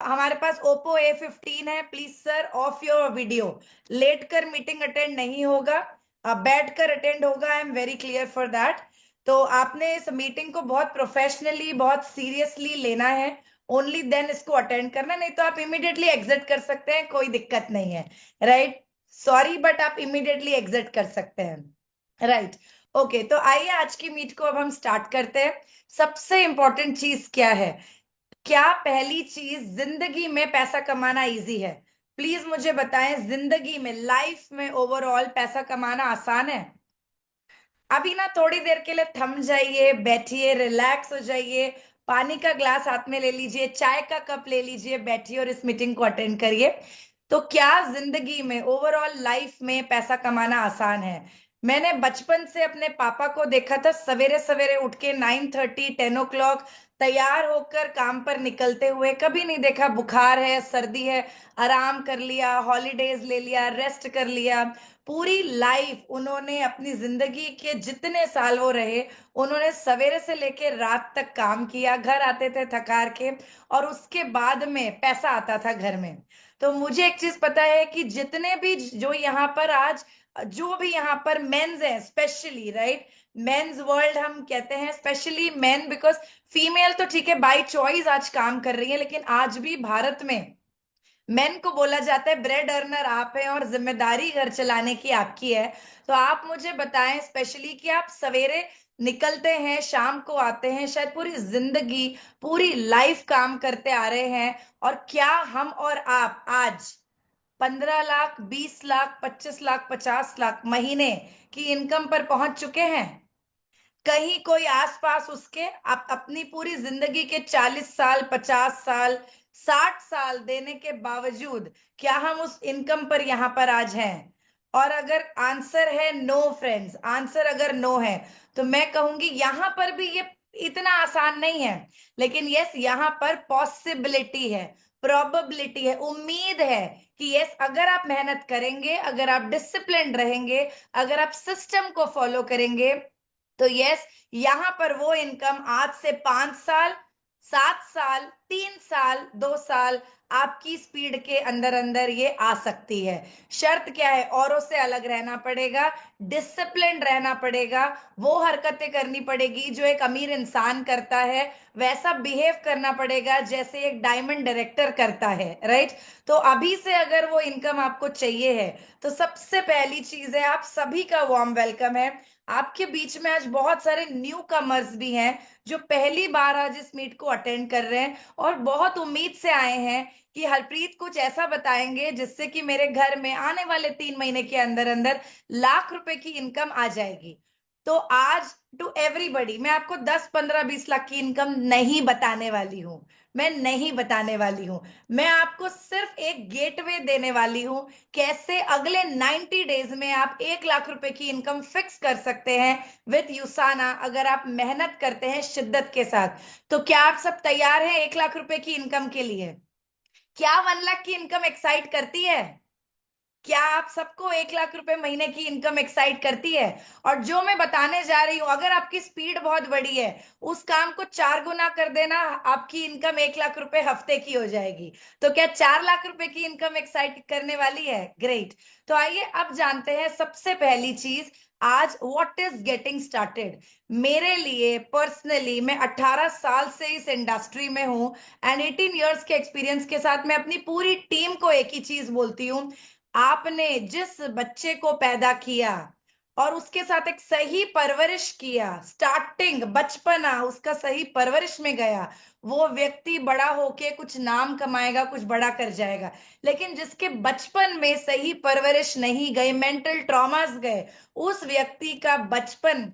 हमारे पास Oppo A15 है। Please sir off your video. Late कर मीटिंग अटेंड नहीं होगा, बैठ कर अटेंड होगा। I am very clear for that. तो आपने इस मीटिंग को बहुत प्रोफेशनली, बहुत सीरियसली लेना है। ओनली देन इसको अटेंड करना, नहीं तो आप इमीडिएटली एग्जिट कर सकते हैं, कोई दिक्कत नहीं है। राइट, सॉरी बट आप इमीडिएटली एग्जिट कर सकते हैं। Right, okay. तो आइए आज की मीट को अब हम स्टार्ट करते हैं। सबसे इंपॉर्टेंट चीज क्या है? क्या पहली चीज, जिंदगी में पैसा कमाना इजी है? प्लीज मुझे बताएं, जिंदगी में, लाइफ में ओवरऑल पैसा कमाना आसान है? अभी ना थोड़ी देर के लिए थम जाइए, बैठिए, रिलैक्स हो जाइए, पानी का ग्लास हाथ में ले लीजिए, चाय का कप ले लीजिए, बैठिए और इस मीटिंग को अटेंड करिए। तो क्या जिंदगी में, ओवरऑल लाइफ में पैसा कमाना आसान है? मैंने बचपन से अपने पापा को देखा था, सवेरे सवेरे उठ के 9:30 10 o'clock तैयार होकर काम पर निकलते हुए। कभी नहीं देखा बुखार है, सर्दी है, आराम कर लिया, हॉलीडेज ले लिया, रेस्ट कर लिया। पूरी लाइफ उन्होंने, अपनी जिंदगी के जितने साल वो रहे, उन्होंने सवेरे से लेकर रात तक काम किया, घर आते थे थकार के, और उसके बाद में पैसा आता था घर में। तो मुझे एक चीज पता है कि जितने भी जो यहाँ पर आज, जो भी यहाँ पर मेंस हैं स्पेशली, राइट, मेंस वर्ल्ड हम कहते हैं, स्पेशली मेन, बिकॉज फीमेल तो ठीक है बाई चॉइस आज काम कर रही है, लेकिन आज भी भारत में मेन को बोला जाता है ब्रेड अर्नर आप हैं और जिम्मेदारी घर चलाने की आपकी है। तो आप मुझे बताएं स्पेशली कि आप सवेरे निकलते हैं, शाम को आते हैं, शायद पूरी जिंदगी, पूरी लाइफ काम करते आ रहे हैं, और क्या हम और आप आज 15 लाख, 20 लाख, 25 लाख, 50 लाख महीने की इनकम पर पहुंच चुके हैं? कहीं कोई आसपास उसके? आप अपनी पूरी जिंदगी के 40 साल, 50 साल, 60 साल देने के बावजूद क्या हम उस इनकम पर यहां पर आज हैं? और अगर आंसर है नो फ्रेंड्स, आंसर अगर नो है, तो मैं कहूंगी यहां पर भी ये इतना आसान नहीं है। लेकिन यस, यहां पर पॉसिबिलिटी है, प्रोबेबिलिटी है, उम्मीद है कि यस, अगर आप मेहनत करेंगे, अगर आप डिसिप्लिन रहेंगे, अगर आप सिस्टम को फॉलो करेंगे, तो यस, यहां पर वो इनकम आज से 5 साल, 7 साल, 3 साल, 2 साल आपकी स्पीड के अंदर अंदर ये आ सकती है। शर्त क्या है? औरों से अलग रहना पड़ेगा, डिसिप्लिन रहना पड़ेगा, वो हरकतें करनी पड़ेगी जो एक अमीर इंसान करता है, वैसा बिहेव करना पड़ेगा जैसे एक डायमंड डायरेक्टर करता है। राइट? तो अभी से अगर वो इनकम आपको चाहिए है, तो सबसे पहली चीज है, आप सभी का वार्म वेलकम है। आपके बीच में आज बहुत सारे न्यू कमर्स भी हैं जो पहली बार आज इस मीट को अटेंड कर रहे हैं, और बहुत उम्मीद से आए हैं कि हरप्रीत कुछ ऐसा बताएंगे जिससे कि मेरे घर में आने वाले 3 महीने के अंदर अंदर लाख रुपए की इनकम आ जाएगी। तो आज टू एवरीबडी मैं आपको 10 15 20 लाख की इनकम नहीं बताने वाली हूँ। मैं नहीं बताने वाली हूँ। मैं आपको सिर्फ एक गेटवे देने वाली हूँ, कैसे अगले 90 डेज में आप 1 लाख रुपए की इनकम फिक्स कर सकते हैं विथ यूसाना, अगर आप मेहनत करते हैं शिद्दत के साथ। तो क्या आप सब तैयार हैं 1 लाख रुपए की इनकम के लिए? क्या 1 लाख की इनकम एक्साइट करती है? क्या आप सबको 1 लाख रुपए महीने की इनकम एक्साइट करती है? और जो मैं बताने जा रही हूं, अगर आपकी स्पीड बहुत बड़ी है, उस काम को 4 गुना कर देना, आपकी इनकम 1 लाख रुपए हफ्ते की हो जाएगी। तो क्या 4 लाख रुपए की इनकम एक्साइट करने वाली है? ग्रेट। तो आइए अब जानते हैं सबसे पहली चीज, आज व्हाट इज गेटिंग स्टार्टेड। मेरे लिए पर्सनली, मैं 18 साल से इस इंडस्ट्री में हूं, एंड 18 इयर्स के एक्सपीरियंस के साथ मैं अपनी पूरी टीम को एक ही चीज बोलती हूँ, आपने जिस बच्चे को पैदा किया और उसके साथ एक सही परवरिश किया, स्टार्टिंग बचपना उसका सही परवरिश में गया, वो व्यक्ति बड़ा होके कुछ नाम कमाएगा, कुछ बड़ा कर जाएगा। लेकिन जिसके बचपन में सही परवरिश नहीं गई, मेंटल ट्रॉमास गए, उस व्यक्ति का बचपन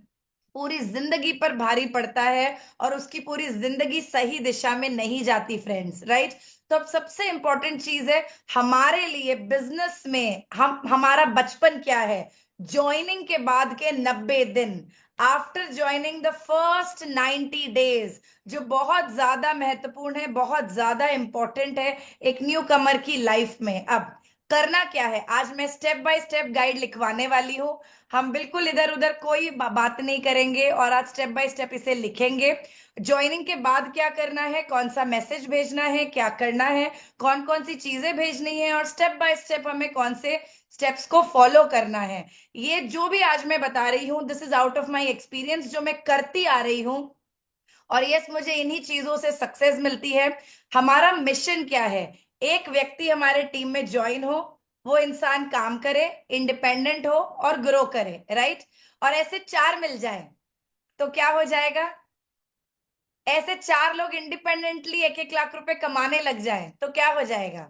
पूरी जिंदगी पर भारी पड़ता है, और उसकी पूरी जिंदगी सही दिशा में नहीं जाती फ्रेंड्स। राइट? तो अब सबसे इंपॉर्टेंट चीज है हमारे लिए बिजनेस में, हम, हमारा बचपन क्या है? ज्वाइनिंग के बाद के 90 दिन, after joining the first 90 days, जो बहुत ज्यादा महत्वपूर्ण है, बहुत ज्यादा इंपॉर्टेंट है एक न्यू कमर की लाइफ में। अब करना क्या है, आज मैं स्टेप बाय स्टेप गाइड लिखवाने वाली हूँ। हम बिल्कुल इधर उधर कोई बात नहीं करेंगे और आज स्टेप बाय स्टेप इसे लिखेंगे। ज्वाइनिंग के बाद क्या करना है, कौन सा मैसेज भेजना है, क्या करना है, कौन कौन सी चीजें भेजनी है, और स्टेप बाय स्टेप हमें कौन से स्टेप्स को फॉलो करना है। ये जो भी आज मैं बता रही हूँ, this is out of my experience, जो मैं करती आ रही हूँ। और यस, मुझे इन्हीं चीजों से सक्सेस मिलती है। हमारा मिशन क्या है, एक व्यक्ति हमारे टीम में ज्वाइन हो, वो इंसान काम करे, इंडिपेंडेंट हो और ग्रो करे, राइट। और ऐसे चार मिल जाए तो क्या हो जाएगा, ऐसे चार लोग इंडिपेंडेंटली 1-1 लाख रुपए कमाने लग जाए तो क्या हो जाएगा,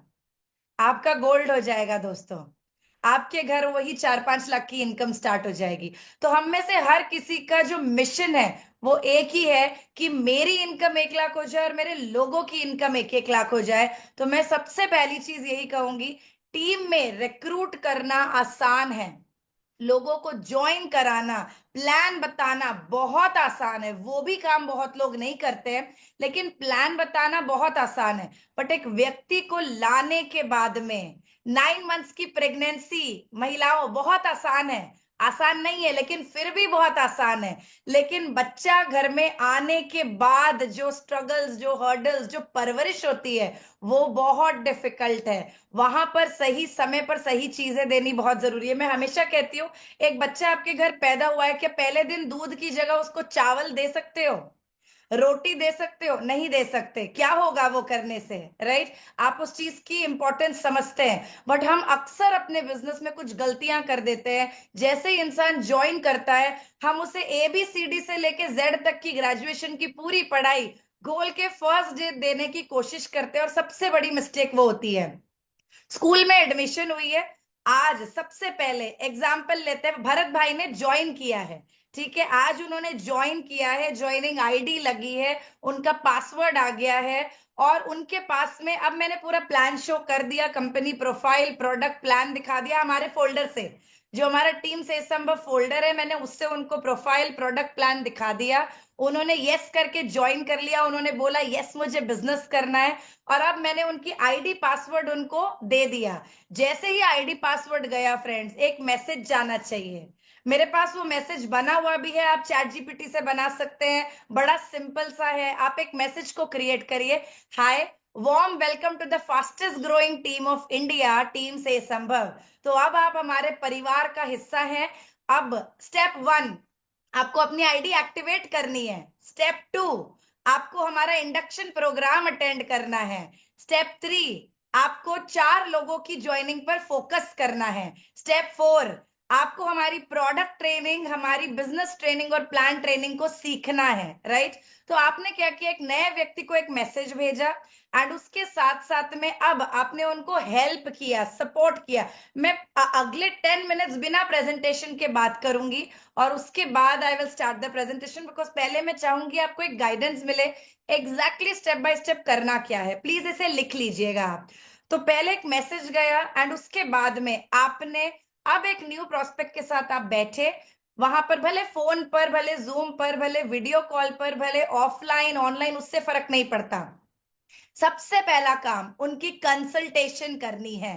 आपका गोल्ड हो जाएगा दोस्तों। आपके घर वही 4-5 लाख की इनकम स्टार्ट हो जाएगी। तो हम में से हर किसी का जो मिशन है वो एक ही है कि मेरी इनकम 1 लाख हो जाए और मेरे लोगों की इनकम 1-1 लाख हो जाए। तो मैं सबसे पहली चीज यही कहूंगी, टीम में रिक्रूट करना आसान है, लोगों को ज्वाइन कराना, प्लान बताना बहुत आसान है। वो भी काम बहुत लोग नहीं करते हैं, लेकिन प्लान बताना बहुत आसान है। बट एक व्यक्ति को लाने के बाद में 9 मंथ्स की प्रेगनेंसी महिलाओं बहुत आसान है, आसान नहीं है लेकिन फिर भी बहुत आसान है। लेकिन बच्चा घर में आने के बाद जो स्ट्रगल्स, जो हर्डल्स, जो परवरिश होती है वो बहुत डिफिकल्ट है। वहां पर सही समय पर सही चीजें देनी बहुत जरूरी है। मैं हमेशा कहती हूँ, एक बच्चा आपके घर पैदा हुआ है, क्या पहले दिन दूध की जगह उसको चावल दे सकते हो, रोटी दे सकते हो? नहीं दे सकते। क्या होगा वो करने से, राइट। आप उस चीज की इंपॉर्टेंस समझते हैं, बट हम अक्सर अपने बिजनेस में कुछ गलतियां कर देते हैं। जैसे ही इंसान ज्वाइन करता है, हम उसे ABCD से लेके Z तक की ग्रेजुएशन की पूरी पढ़ाई गोल के फर्स्ट डे देने की कोशिश करते हैं, और सबसे बड़ी मिस्टेक वो होती है। स्कूल में एडमिशन हुई है, आज सबसे पहले एग्जाम्पल लेते हैं, भरत भाई ने ज्वाइन किया है, ठीक है, आज उन्होंने ज्वाइन किया है, ज्वाइनिंग ID लगी है, उनका पासवर्ड आ गया है, और उनके पास में अब मैंने पूरा प्लान शो कर दिया, कंपनी प्रोफाइल, प्रोडक्ट प्लान दिखा दिया हमारे फोल्डर से, जो हमारा टीम से संभव फोल्डर है, मैंने उससे उनको प्रोफाइल, प्रोडक्ट प्लान दिखा दिया। उन्होंने यस करके ज्वाइन कर लिया, उन्होंने बोला यस मुझे बिजनेस करना है, और अब मैंने उनकी ID पासवर्ड उनको दे दिया। जैसे ही ID पासवर्ड गया फ्रेंड्स, एक मैसेज जाना चाहिए। मेरे पास वो मैसेज बना हुआ भी है, आप चैट GPT से बना सकते हैं, बड़ा सिंपल सा है। आप एक मैसेज को क्रिएट करिए, hi, warm welcome to the fastest growing team of India, team से संभव। तो अब आप हमारे परिवार का हिस्सा हैं। अब स्टेप 1, आपको अपनी ID एक्टिवेट करनी है। स्टेप 2, आपको हमारा इंडक्शन प्रोग्राम अटेंड करना है। स्टेप 3, आपको 4 लोगों की ज्वाइनिंग पर फोकस करना है। स्टेप 4, आपको हमारी प्रोडक्ट ट्रेनिंग, हमारी बिजनेस ट्रेनिंग और प्लान ट्रेनिंग को सीखना है, राइट। तो आपने क्या किया, एक नए व्यक्ति को एक मैसेज भेजा, एंड उसके साथ साथ में अब आपने उनको हेल्प किया, सपोर्ट किया। मैं अगले 10 मिनट्स बिना प्रेजेंटेशन के बात करूंगी, और उसके बाद I will start the presentation, because पहले मैं चाहूंगी आपको एक गाइडेंस मिले, एग्जैक्टली स्टेप बाय स्टेप करना क्या है। प्लीज इसे लिख लीजिएगा आप। तो पहले एक मैसेज गया, एंड उसके बाद में आपने अब एक न्यू प्रोस्पेक्ट के साथ आप बैठे, वहां पर भले फोन पर, भले जूम पर, भले वीडियो कॉल पर, भले ऑफलाइन ऑनलाइन, उससे फर्क नहीं पड़ता। सबसे पहला काम उनकी कंसल्टेशन करनी है।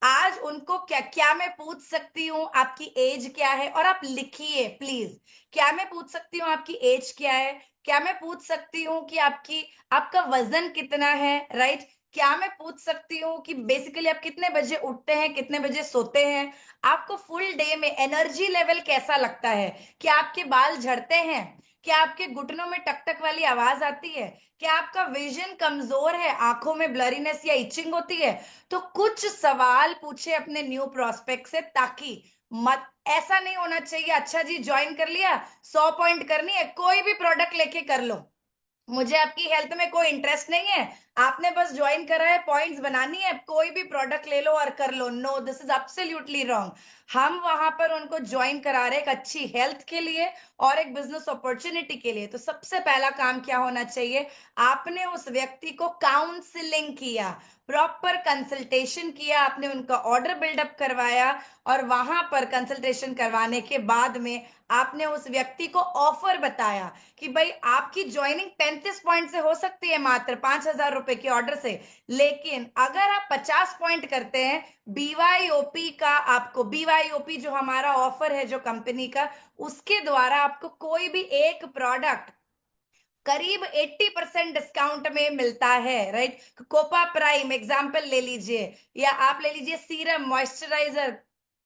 आज उनको क्या क्या मैं पूछ सकती हूँ, आपकी एज क्या है, और आप लिखिए प्लीज, क्या मैं पूछ सकती हूँ आपकी एज क्या है, क्या मैं पूछ सकती हूँ कि आपका वजन कितना है, राइट। क्या मैं पूछ सकती हूँ कि बेसिकली आप कितने बजे उठते हैं, कितने बजे सोते हैं, आपको फुल डे में एनर्जी लेवल कैसा लगता है, क्या आपके बाल झड़ते हैं, क्या आपके घुटनों में टक टक वाली आवाज आती है, क्या आपका विजन कमजोर है, आंखों में ब्लरीनेस या इचिंग होती है। तो कुछ सवाल पूछे अपने न्यू प्रोस्पेक्ट से, ताकि मत ऐसा नहीं होना चाहिए, अच्छा जी ज्वाइन कर लिया, 100 पॉइंट करनी है, कोई भी प्रोडक्ट लेके कर लो, मुझे आपकी हेल्थ में कोई इंटरेस्ट नहीं है, आपने बस ज्वाइन करा है, पॉइंट्स बनानी है, कोई भी प्रोडक्ट ले लो और कर लो। No, this is absolutely wrong. हम वहां पर उनको ज्वाइन करा रहे एक अच्छी हेल्थ के लिए और एक बिजनेस अपॉर्चुनिटी के लिए। तो सबसे पहला काम क्या होना चाहिए, आपने उस व्यक्ति को काउंसलिंग किया, प्रॉपर कंसल्टेशन किया, आपने उनका ऑर्डर बिल्डअप करवाया, और वहां पर कंसल्टेशन करवाने के बाद में आपने उस व्यक्ति को ऑफर बताया कि भाई आपकी ज्वाइनिंग 35 पॉइंट से हो सकती है, मात्र 5,000 रुपए के ऑर्डर से, लेकिन अगर आप 50 पॉइंट करते हैं बीवाईओपी का, आपको बीवाईओपी जो हमारा ऑफर है जो कंपनी का, उसके द्वारा आपको कोई भी एक प्रोडक्ट करीब 80% डिस्काउंट में मिलता है, राइट। कोपा प्राइम एग्जाम्पल ले लीजिए, या आप ले लीजिए सीरम मॉइस्चराइजर,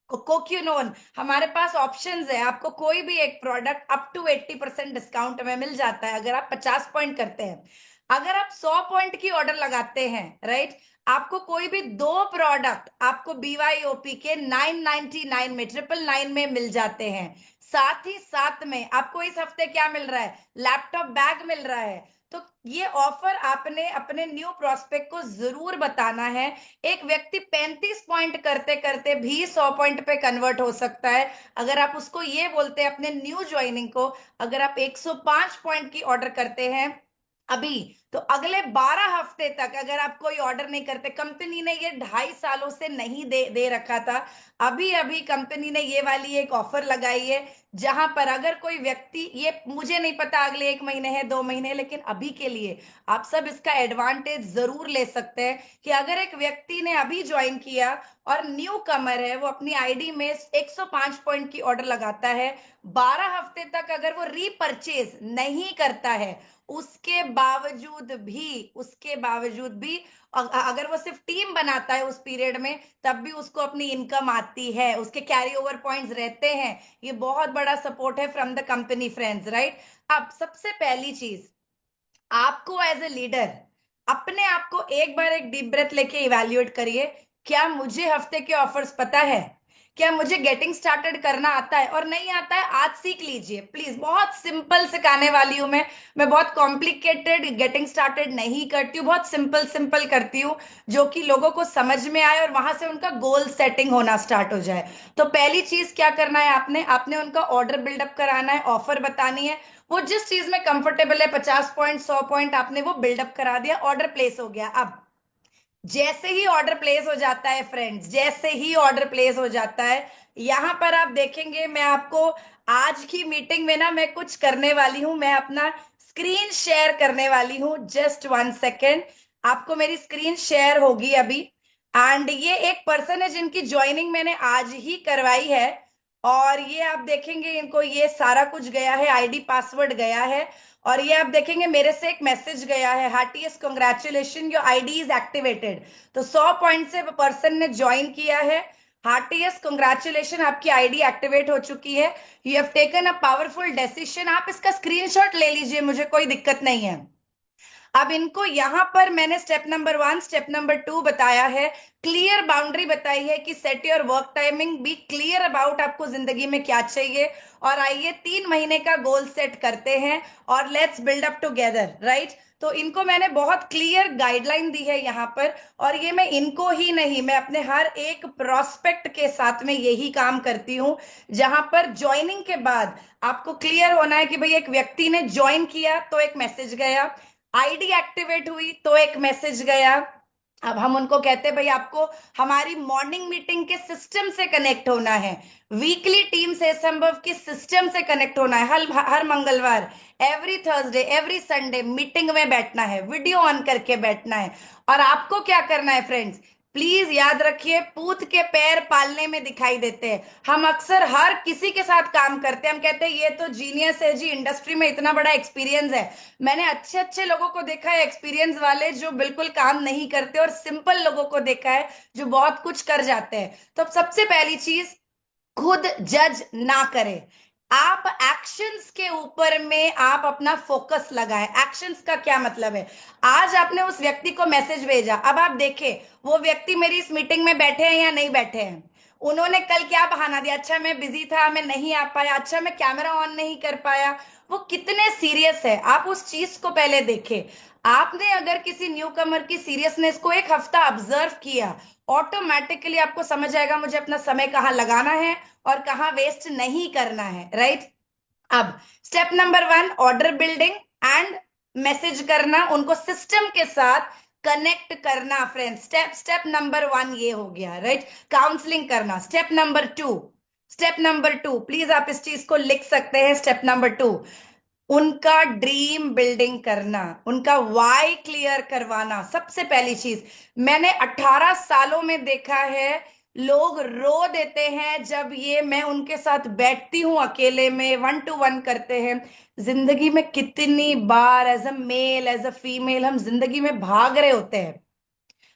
कोक्यूनोन, हमारे पास ऑप्शंस है, आपको कोई भी एक प्रोडक्ट अप टू 80% डिस्काउंट में मिल जाता है अगर आप 50 पॉइंट करते हैं। अगर आप 100 पॉइंट की ऑर्डर लगाते हैं, राइट, आपको कोई भी दो प्रोडक्ट आपको बीवाईओपी के 999 में, 999 में मिल जाते हैं। साथ ही साथ में आपको इस हफ्ते क्या मिल रहा है, लैपटॉप बैग मिल रहा है। तो ये ऑफर आपने अपने न्यू प्रोस्पेक्ट को जरूर बताना है। एक व्यक्ति 35 पॉइंट करते करते भी 100 पॉइंट पे कन्वर्ट हो सकता है। अगर आप उसको ये बोलते हैं अपने न्यू ज्वाइनिंग को, अगर आप 105 पॉइंट की ऑर्डर करते हैं अभी, तो अगले 12 हफ्ते तक अगर आप कोई ऑर्डर नहीं करते, कंपनी ने ये 2.5 सालों से नहीं दे रखा था, अभी अभी कंपनी ने ये वाली एक ऑफर लगाई है, जहां पर अगर कोई व्यक्ति, ये मुझे नहीं पता अगले 1 महीने है 2 महीने, लेकिन अभी के लिए आप सब इसका एडवांटेज जरूर ले सकते हैं कि अगर एक व्यक्ति ने अभी ज्वाइन किया और न्यू कमर है, वो अपनी आईडी में 105 पॉइंट की ऑर्डर लगाता है, 12 हफ्ते तक अगर वो रीपरचेज नहीं करता है, उसके बावजूद भी अगर वो सिर्फ टीम बनाता है उस पीरियड में, तब भी उसको अपनी इनकम आती है, उसके कैरी ओवर पॉइंट्स रहते हैं। ये बहुत बड़ा सपोर्ट है from the company friends, right. अब सबसे पहली चीज, आपको एज ए लीडर अपने आप को एक बार एक डीप ब्रेथ लेके इवैल्यूएट करिए, क्या मुझे हफ्ते के ऑफर्स पता है, क्या मुझे गेटिंग स्टार्टेड करना आता है, और नहीं आता है आज सीख लीजिए प्लीज। बहुत सिंपल सिखाने वाली हूं मैं बहुत कॉम्प्लिकेटेड गेटिंग स्टार्टेड नहीं करती हूँ, बहुत सिंपल सिंपल करती हूँ, जो कि लोगों को समझ में आए और वहां से उनका गोल सेटिंग होना स्टार्ट हो जाए। तो पहली चीज क्या करना है, आपने आपने उनका ऑर्डर बिल्डअप कराना है, ऑफर बतानी है, वो जिस चीज में कंफर्टेबल है, 50 पॉइंट 100 पॉइंट आपने वो बिल्डअप करा दिया, ऑर्डर प्लेस हो गया। अब जैसे ही ऑर्डर प्लेस हो जाता है फ्रेंड्स, जैसे ही ऑर्डर प्लेस हो जाता है, यहां पर आप देखेंगे मैं आपको आज की मीटिंग में ना मैं कुछ करने वाली हूं, मैं अपना स्क्रीन शेयर करने वाली हूं, जस्ट 1 सेकेंड। आपको मेरी स्क्रीन शेयर होगी अभी, एंड ये एक पर्सन है जिनकी ज्वाइनिंग मैंने आज ही करवाई है, और ये आप देखेंगे इनको ये सारा कुछ गया है, आईडी पासवर्ड गया है, और ये आप देखेंगे मेरे से एक मैसेज गया है, heartiest congratulation your ID is activated. तो 100 पॉइंट से पर्सन ने ज्वाइन किया है, हार्टीएस्ट कांग्रेचुलेशन, आपकी आईडी एक्टिवेट हो चुकी है, you have taken a powerful decision. आप इसका स्क्रीनशॉट ले लीजिए, मुझे कोई दिक्कत नहीं है। अब इनको यहां पर मैंने स्टेप नंबर 1 स्टेप नंबर 2 बताया है, क्लियर बाउंड्री बताई है कि set your work timing, be clear about आपको जिंदगी में क्या चाहिए, और आइए 3 महीने का गोल सेट करते हैं और let's build up together, right. तो इनको मैंने बहुत क्लियर गाइडलाइन दी है यहाँ पर, और ये मैं इनको ही नहीं, मैं अपने हर एक प्रोस्पेक्ट के साथ में यही काम करती हूँ, जहां पर ज्वाइनिंग के बाद आपको क्लियर होना है कि भाई एक व्यक्ति ने ज्वाइन किया तो एक मैसेज गया, आईडी एक्टिवेट हुई तो एक मैसेज गया। अब हम उनको कहते हैं भाई आपको हमारी मॉर्निंग मीटिंग के सिस्टम से कनेक्ट होना है, वीकली टीम से संभव की सिस्टम से कनेक्ट होना है, हर मंगलवार, every Thursday, every Sunday meeting में बैठना है, वीडियो ऑन करके बैठना है। और आपको क्या करना है फ्रेंड्स, प्लीज याद रखिए, पूत के पैर पालने में दिखाई देते हैं। हम अक्सर हर किसी के साथ काम करते हैं, हम कहते हैं ये तो जीनियस है जी, इंडस्ट्री में इतना बड़ा एक्सपीरियंस है। मैंने अच्छे अच्छे लोगों को देखा है एक्सपीरियंस वाले जो बिल्कुल काम नहीं करते, और सिंपल लोगों को देखा है जो बहुत कुछ कर जाते हैं। तो सबसे पहली चीज, खुद जज ना करें, आप एक्शंस के ऊपर में आप अपना फोकस लगाएं। एक्शंस का क्या मतलब है, आज आपने उस व्यक्ति को मैसेज भेजा, अब आप देखें वो व्यक्ति मेरी इस मीटिंग में बैठे हैं या नहीं बैठे हैं, उन्होंने कल क्या बहाना दिया, अच्छा मैं बिजी था मैं नहीं आ पाया, अच्छा मैं कैमरा ऑन नहीं कर पाया, वो कितने सीरियस है, आप उस चीज को पहले देखें। आपने अगर किसी न्यू कमर की सीरियसनेस को एक हफ्ता ऑब्जर्व किया, ऑटोमेटिकली आपको समझ आएगा मुझे अपना समय कहाँ लगाना है और कहाँ वेस्ट नहीं करना है, राइट। अब step number 1, order building and message करना, उनको सिस्टम के साथ कनेक्ट करना फ्रेंड्स, स्टेप नंबर 1 ये हो गया, राइट? काउंसलिंग करना। स्टेप नंबर 2 प्लीज आप इस चीज को लिख सकते हैं। स्टेप नंबर 2, उनका ड्रीम बिल्डिंग करना, उनका वाई क्लियर करवाना। सबसे पहली चीज मैंने 18 सालों में देखा है, लोग रो देते हैं जब ये मैं उनके साथ बैठती हूं, अकेले में 1 to 1 करते हैं। जिंदगी में कितनी बार as a male as a female हम जिंदगी में भाग रहे होते हैं,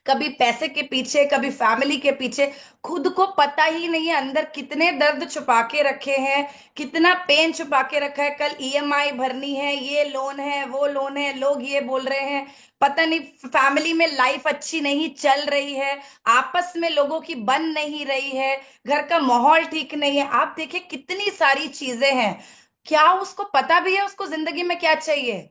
कभी पैसे के पीछे, कभी फैमिली के पीछे, खुद को पता ही नहीं है अंदर कितने दर्द छुपा के रखे हैं, कितना पेन छुपा के रखा है। कल ईएमआई भरनी है, ये लोन है, वो लोन है, लोग ये बोल रहे हैं, पता नहीं फैमिली में लाइफ अच्छी नहीं चल रही है, आपस में लोगों की बन नहीं रही है, घर का माहौल ठीक नहीं है। आप देखिए कितनी सारी चीजें हैं। क्या उसको पता भी है उसको जिंदगी में क्या चाहिए?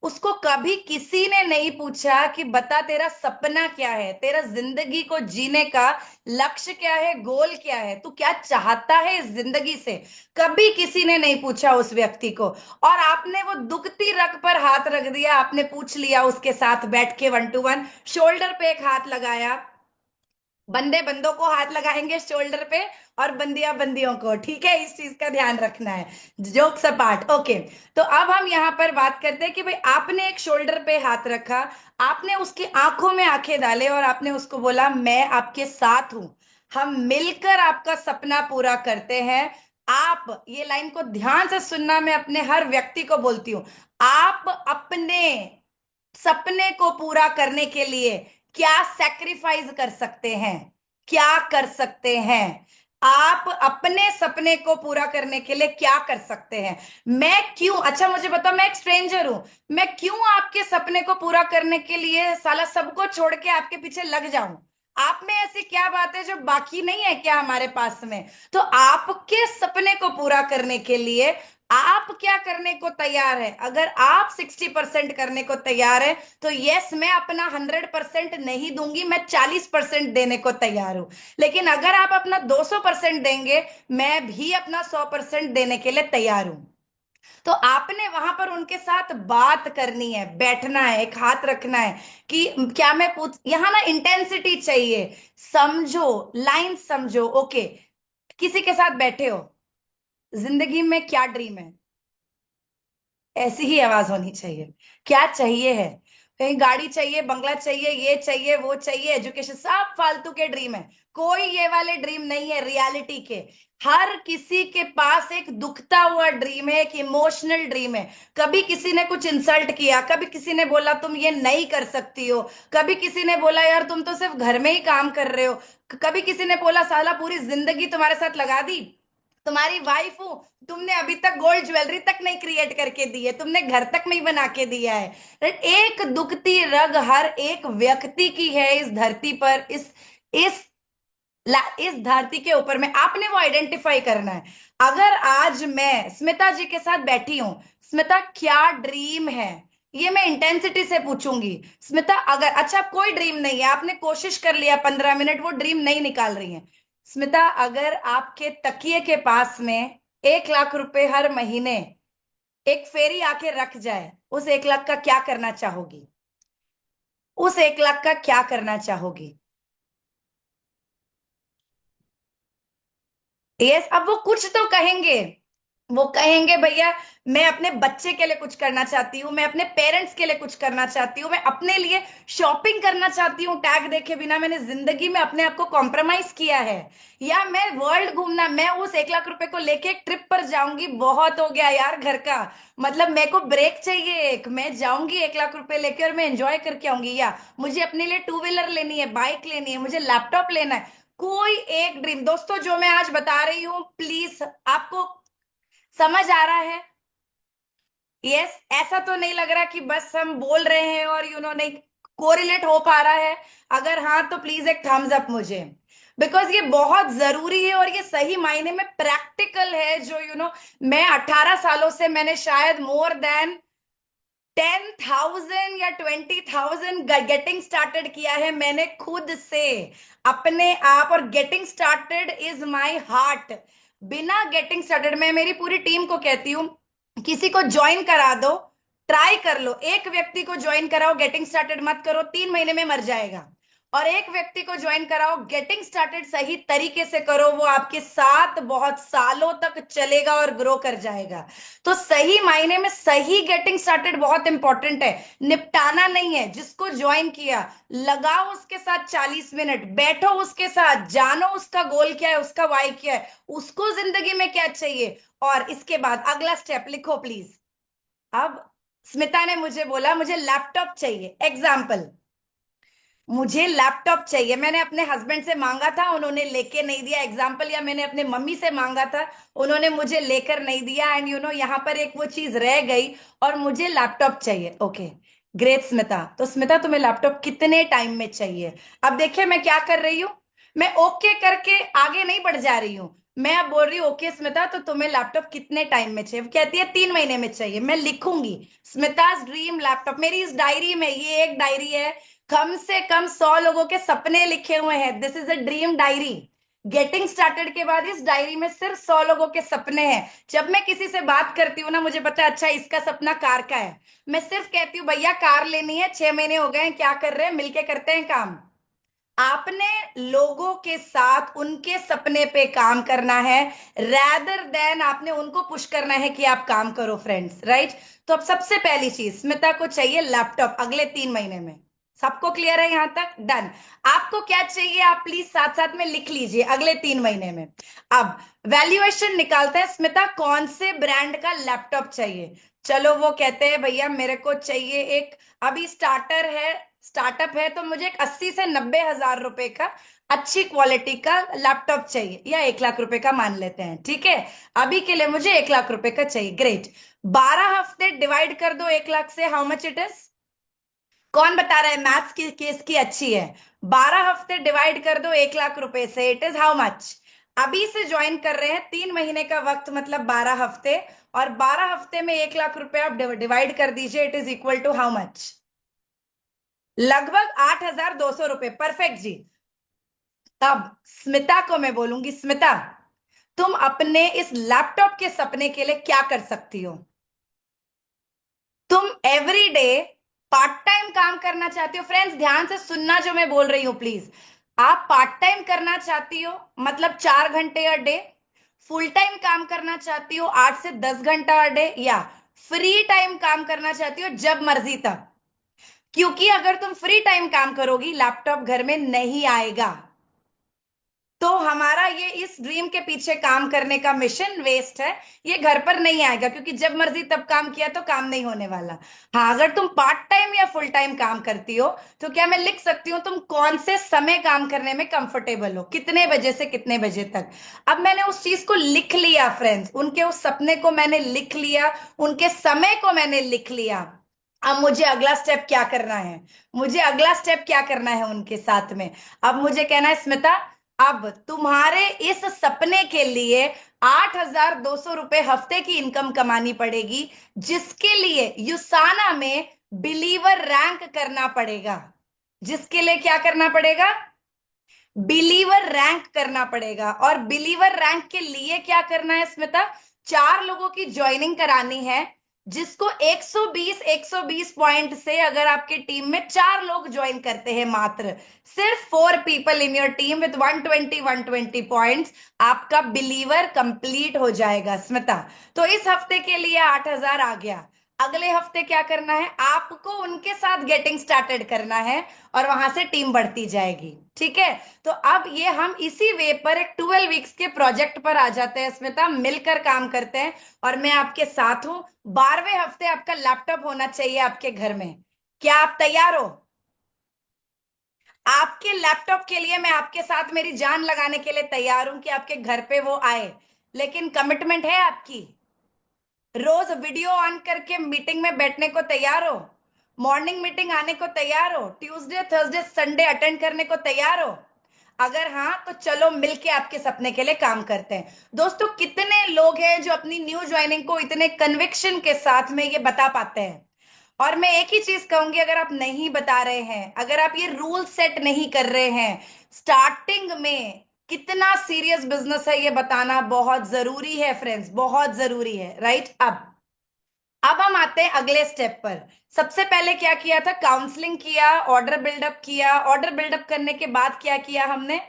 उसको कभी किसी ने नहीं पूछा कि बता तेरा सपना क्या है, तेरा जिंदगी को जीने का लक्ष्य क्या है, गोल क्या है, तू क्या चाहता है इस जिंदगी से। कभी किसी ने नहीं पूछा उस व्यक्ति को। और आपने वो दुखती रग पर हाथ रख दिया, आपने पूछ लिया उसके साथ बैठ के 1 to 1, शोल्डर पे एक हाथ लगाया। बंदे बंदों को हाथ लगाएंगे शोल्डर पे, और बंदियां बंदियों को, ठीक है? इस चीज का ध्यान रखना है। Jokes apart, okay. तो अब हम यहाँ पर बात करते हैं कि भाई आपने एक शोल्डर पे हाथ रखा, आपने उसकी आंखों में आंखें डाले और आपने उसको बोला मैं आपके साथ हूं, हम मिलकर आपका सपना पूरा करते हैं। आप ये लाइन को ध्यान से सुनना, मैं अपने हर व्यक्ति को बोलती हूँ, आप अपने सपने को पूरा करने के लिए क्या सैक्रिफाइस कर सकते हैं, क्या कर सकते हैं? आप अपने सपने को पूरा करने के लिए क्या कर सकते हैं? मैं क्यों, अच्छा मुझे बताओ, मैं एक स्ट्रेंजर हूं, मैं क्यों आपके सपने को पूरा करने के लिए साला सबको छोड़ के आपके पीछे लग जाऊं? आप में ऐसी क्या बात है जो बाकी नहीं है क्या हमारे पास में? तो आपके सपने को पूरा करने के लिए आप क्या करने को तैयार है? अगर आप 60% करने को तैयार है तो यस, मैं अपना 100% नहीं दूंगी, मैं 40% देने को तैयार हूं। लेकिन अगर आप अपना 200% देंगे, मैं भी अपना 100% देने के लिए तैयार हूं। तो आपने वहां पर उनके साथ बात करनी है, बैठना है, एक हाथ रखना है कि क्या मैं पूछ, यहां ना इंटेंसिटी चाहिए। समझो, लाइन समझो, ओके? किसी के साथ बैठे हो, जिंदगी में क्या ड्रीम है? ऐसी ही आवाज होनी चाहिए। क्या चाहिए है? कहीं गाड़ी चाहिए, बंगला चाहिए, ये चाहिए, वो चाहिए, एजुकेशन, सब फालतू के ड्रीम है। कोई ये वाले ड्रीम नहीं है रियलिटी के। हर किसी के पास एक दुखता हुआ ड्रीम है, एक इमोशनल ड्रीम है। कभी किसी ने कुछ इंसल्ट किया, कभी किसी ने बोला तुम ये नहीं कर सकती हो, कभी किसी ने बोला यार तुम तो सिर्फ घर में ही काम कर रहे हो, कभी किसी ने बोला साला पूरी जिंदगी तुम्हारे साथ लगा दी, तुम्हारी वाइफ हूं, तुमने अभी तक गोल्ड ज्वेलरी तक नहीं क्रिएट करके दी है, तुमने घर तक नहीं बना के दिया है। राइट? एक दुखती रग हर एक व्यक्ति की है इस धरती पर, इस इस धरती के ऊपर में। आपने वो आइडेंटिफाई करना है। अगर आज मैं स्मिता जी के साथ बैठी हूं, स्मिता क्या ड्रीम है, ये मैं इंटेंसिटी से पूछूंगी। स्मिता अगर, अच्छा कोई ड्रीम नहीं है, आपने कोशिश कर लिया 15 मिनट, वो ड्रीम नहीं निकाल रही है। स्मिता अगर आपके तकिए के पास में 1 लाख रुपए हर महीने एक फेरी आके रख जाए, उस 1 लाख का क्या करना चाहोगी? उस 1 लाख का क्या करना चाहोगी? यस, अब वो कुछ तो कहेंगे। वो कहेंगे भैया मैं अपने बच्चे के लिए कुछ करना चाहती हूँ, मैं अपने पेरेंट्स के लिए कुछ करना चाहती हूँ, मैं अपने लिए शॉपिंग करना चाहती हूँ, टैग देखे बिना मैंने जिंदगी में अपने आप को कॉम्प्रोमाइज किया है, या मैं वर्ल्ड घूमना, मैं उस 1 लाख रुपए को लेके एक ट्रिप पर जाऊंगी, बहुत हो गया यार घर का, मतलब मेरे को ब्रेक चाहिए एक, मैं जाऊंगी 1 लाख रुपए लेके और मैं एंजॉय करके आऊंगी, या मुझे अपने लिए 2 व्हीलर लेनी है, बाइक लेनी है, मुझे लैपटॉप लेना है। कोई एक ड्रीम दोस्तों जो मैं आज बता रही हूँ, प्लीज आपको समझ आ रहा है? यस, ऐसा तो नहीं लग रहा कि बस हम बोल रहे हैं और नहीं कोरिलेट हो पा रहा है? अगर हाँ तो प्लीज एक थम्स अप मुझे, बिकॉज ये बहुत जरूरी है और ये सही मायने में प्रैक्टिकल है। जो मैं 18 सालों से मैंने शायद मोर देन 10,000 या 20,000 गेटिंग स्टार्टेड किया है मैंने खुद से, अपने आप। और getting started is my heart. बिना गेटिंग स्टार्टेड, मैं मेरी पूरी टीम को कहती हूँ किसी को ज्वाइन करा दो, ट्राई कर लो, एक व्यक्ति को ज्वाइन कराओ, गेटिंग स्टार्टेड मत करो, 3 महीने में मर जाएगा। और एक व्यक्ति को ज्वाइन कराओ, गेटिंग स्टार्टेड सही तरीके से करो, वो आपके साथ बहुत सालों तक चलेगा और ग्रो कर जाएगा। तो सही मायने में सही गेटिंग स्टार्टेड बहुत इंपॉर्टेंट है, निपटाना नहीं है। जिसको ज्वाइन किया, लगाओ उसके साथ 40 मिनट, बैठो उसके साथ, जानो उसका गोल क्या है, उसका वाई क्या है, उसको जिंदगी में क्या चाहिए। और इसके बाद अगला स्टेप लिखो प्लीज। अब स्मिता ने मुझे बोला मुझे लैपटॉप चाहिए, एग्जाम्पल, मुझे लैपटॉप चाहिए, मैंने अपने हस्बैंड से मांगा था, उन्होंने लेके नहीं दिया, एग्जाम्पल, या मैंने अपने मम्मी से मांगा था, उन्होंने मुझे लेकर नहीं दिया, एंड यहाँ पर एक वो चीज रह गई और मुझे लैपटॉप चाहिए। ओके ग्रेट स्मिता, तो स्मिता तुम्हें लैपटॉप कितने टाइम में चाहिए? अब देखिए मैं क्या कर रही हूँ, मैं ओके करके आगे नहीं बढ़ जा रही हूँ, मैं अब बोल रही हूँ ओके स्मिता, तो तुम्हें लैपटॉप कितने टाइम में चाहिए? कहती है 3 महीने में चाहिए। मैं लिखूंगी स्मिताज ड्रीम लैपटॉप, मेरी इस डायरी में, ये एक डायरी है, कम से कम 100 लोगों के सपने लिखे हुए हैं। This is a dream diary. Getting started के बाद इस डायरी में सिर्फ 100 लोगों के सपने हैं। जब मैं किसी से बात करती हूँ ना, मुझे पता है अच्छा इसका सपना कार का है, मैं सिर्फ कहती हूँ भैया कार लेनी है, 6 महीने हो गए हैं, क्या कर रहे हैं, मिलके करते हैं काम। आपने लोगों के साथ उनके सपने पे काम करना है, रैदर देन आपने उनको पुश करना है कि आप काम करो फ्रेंड्स, राइट? तो अब सबसे पहली चीज, स्मिता को चाहिए लैपटॉप अगले 3 महीने में। सबको क्लियर है यहां तक? डन। आपको क्या चाहिए आप प्लीज साथ साथ में लिख लीजिए अगले 3 महीने में। अब वैल्यूएशन निकालते हैं, स्मिता कौन से ब्रांड का लैपटॉप चाहिए? चलो वो कहते हैं भैया मेरे को चाहिए एक, अभी स्टार्टअप है तो मुझे एक 80 से 90 हजार रुपए का अच्छी क्वालिटी का लैपटॉप चाहिए, या 1 लाख रुपए का मान लेते हैं, ठीक है? अभी के लिए मुझे 1 लाख रुपए का चाहिए, ग्रेट। 12 हफ्ते डिवाइड कर दो 1 लाख से, हाउ मच इट इज? कौन बता रहा है मैथ्स की केस की अच्छी है? 12 हफ्ते डिवाइड कर दो 1 लाख रुपए से, इट इज हाउ मच? अभी से ज्वाइन कर रहे हैं, 3 महीने का वक्त मतलब 12 हफ्ते, और 12 हफ्ते में 1 लाख रुपए आप डिवाइड कर दीजिए, it is equal to how much? लगभग 8,200 रुपए, परफेक्ट जी। तब स्मिता को मैं बोलूंगी, स्मिता तुम अपने इस लैपटॉप के सपने के लिए क्या कर सकती हो? तुम एवरी डे पार्ट टाइम काम करना चाहती हो, फ्रेंड्स ध्यान से सुनना जो मैं बोल रही हूं प्लीज। आप पार्ट टाइम करना चाहती हो मतलब 4 घंटे अ डे, फुल टाइम काम करना चाहती हो 8 से 10 घंटा अ डे, या फ्री टाइम काम करना चाहती हो जब मर्जी तब? क्योंकि अगर तुम फ्री टाइम काम करोगी, लैपटॉप घर में नहीं आएगा, तो हमारा ये इस ड्रीम के पीछे काम करने का मिशन वेस्ट है, ये घर पर नहीं आएगा, क्योंकि जब मर्जी तब काम किया तो काम नहीं होने वाला। हाँ अगर तुम पार्ट टाइम या फुल टाइम काम करती हो, तो क्या मैं लिख सकती हूँ तुम कौन से समय काम करने में कंफर्टेबल हो, कितने बजे से कितने बजे तक? अब मैंने उस चीज को लिख लिया फ्रेंड्स, उनके उस सपने को मैंने लिख लिया, उनके समय को मैंने लिख लिया। अब मुझे अगला स्टेप क्या करना है? मुझे अगला स्टेप क्या करना है उनके साथ में? अब मुझे कहना है स्मिता, अब तुम्हारे इस सपने के लिए 8,200 रुपए हफ्ते की इनकम कमानी पड़ेगी, जिसके लिए युसाना में बिलीवर रैंक करना पड़ेगा। जिसके लिए क्या करना पड़ेगा? बिलीवर रैंक करना पड़ेगा। और बिलीवर रैंक के लिए क्या करना है स्मिता? 4 लोगों की ज्वाइनिंग करानी है, जिसको 120 पॉइंट से, अगर आपके टीम में 4 लोग ज्वाइन करते हैं मात्र, सिर्फ 4 people in your team with 120 points, आपका बिलीवर कंप्लीट हो जाएगा स्मिता। तो इस हफ्ते के लिए 8,000 आ गया। अगले हफ्ते क्या करना है? आपको उनके साथ गेटिंग स्टार्टेड करना है, और वहां से टीम बढ़ती जाएगी, ठीक है? तो अब ये हम इसी वे पर एक 12 वीक्स के प्रोजेक्ट पर आ जाते हैं स्मिता, मिलकर काम करते हैं, और मैं आपके साथ हूं। 12वें हफ्ते आपका लैपटॉप होना चाहिए आपके घर में। क्या आप तैयार हो? आपके लैपटॉप के लिए मैं आपके साथ मेरी जान लगाने के लिए तैयार हूं कि आपके घर पे वो आए, लेकिन कमिटमेंट है आपकी? रोज वीडियो ऑन करके मीटिंग में बैठने को तैयार हो? मॉर्निंग मीटिंग आने को तैयार हो? ट्यूसडे थर्सडे संडे अटेंड करने को तैयार हो? अगर हाँ तो चलो मिलके आपके सपने के लिए काम करते हैं। दोस्तों कितने लोग हैं जो अपनी न्यू ज्वाइनिंग को इतने कन्विक्शन के साथ में ये बता पाते हैं? और मैं एक ही चीज कहूंगी, अगर आप नहीं बता रहे हैं, अगर आप ये रूल सेट नहीं कर रहे हैं स्टार्टिंग में, कितना सीरियस बिजनेस है ये बताना बहुत जरूरी है फ्रेंड्स, बहुत जरूरी है, राइट? अब अब हम आते हैं अगले स्टेप पर। सबसे पहले क्या किया था, काउंसलिंग किया, ऑर्डर बिल्डअप किया। ऑर्डर बिल्डअप करने के बाद क्या किया हमने,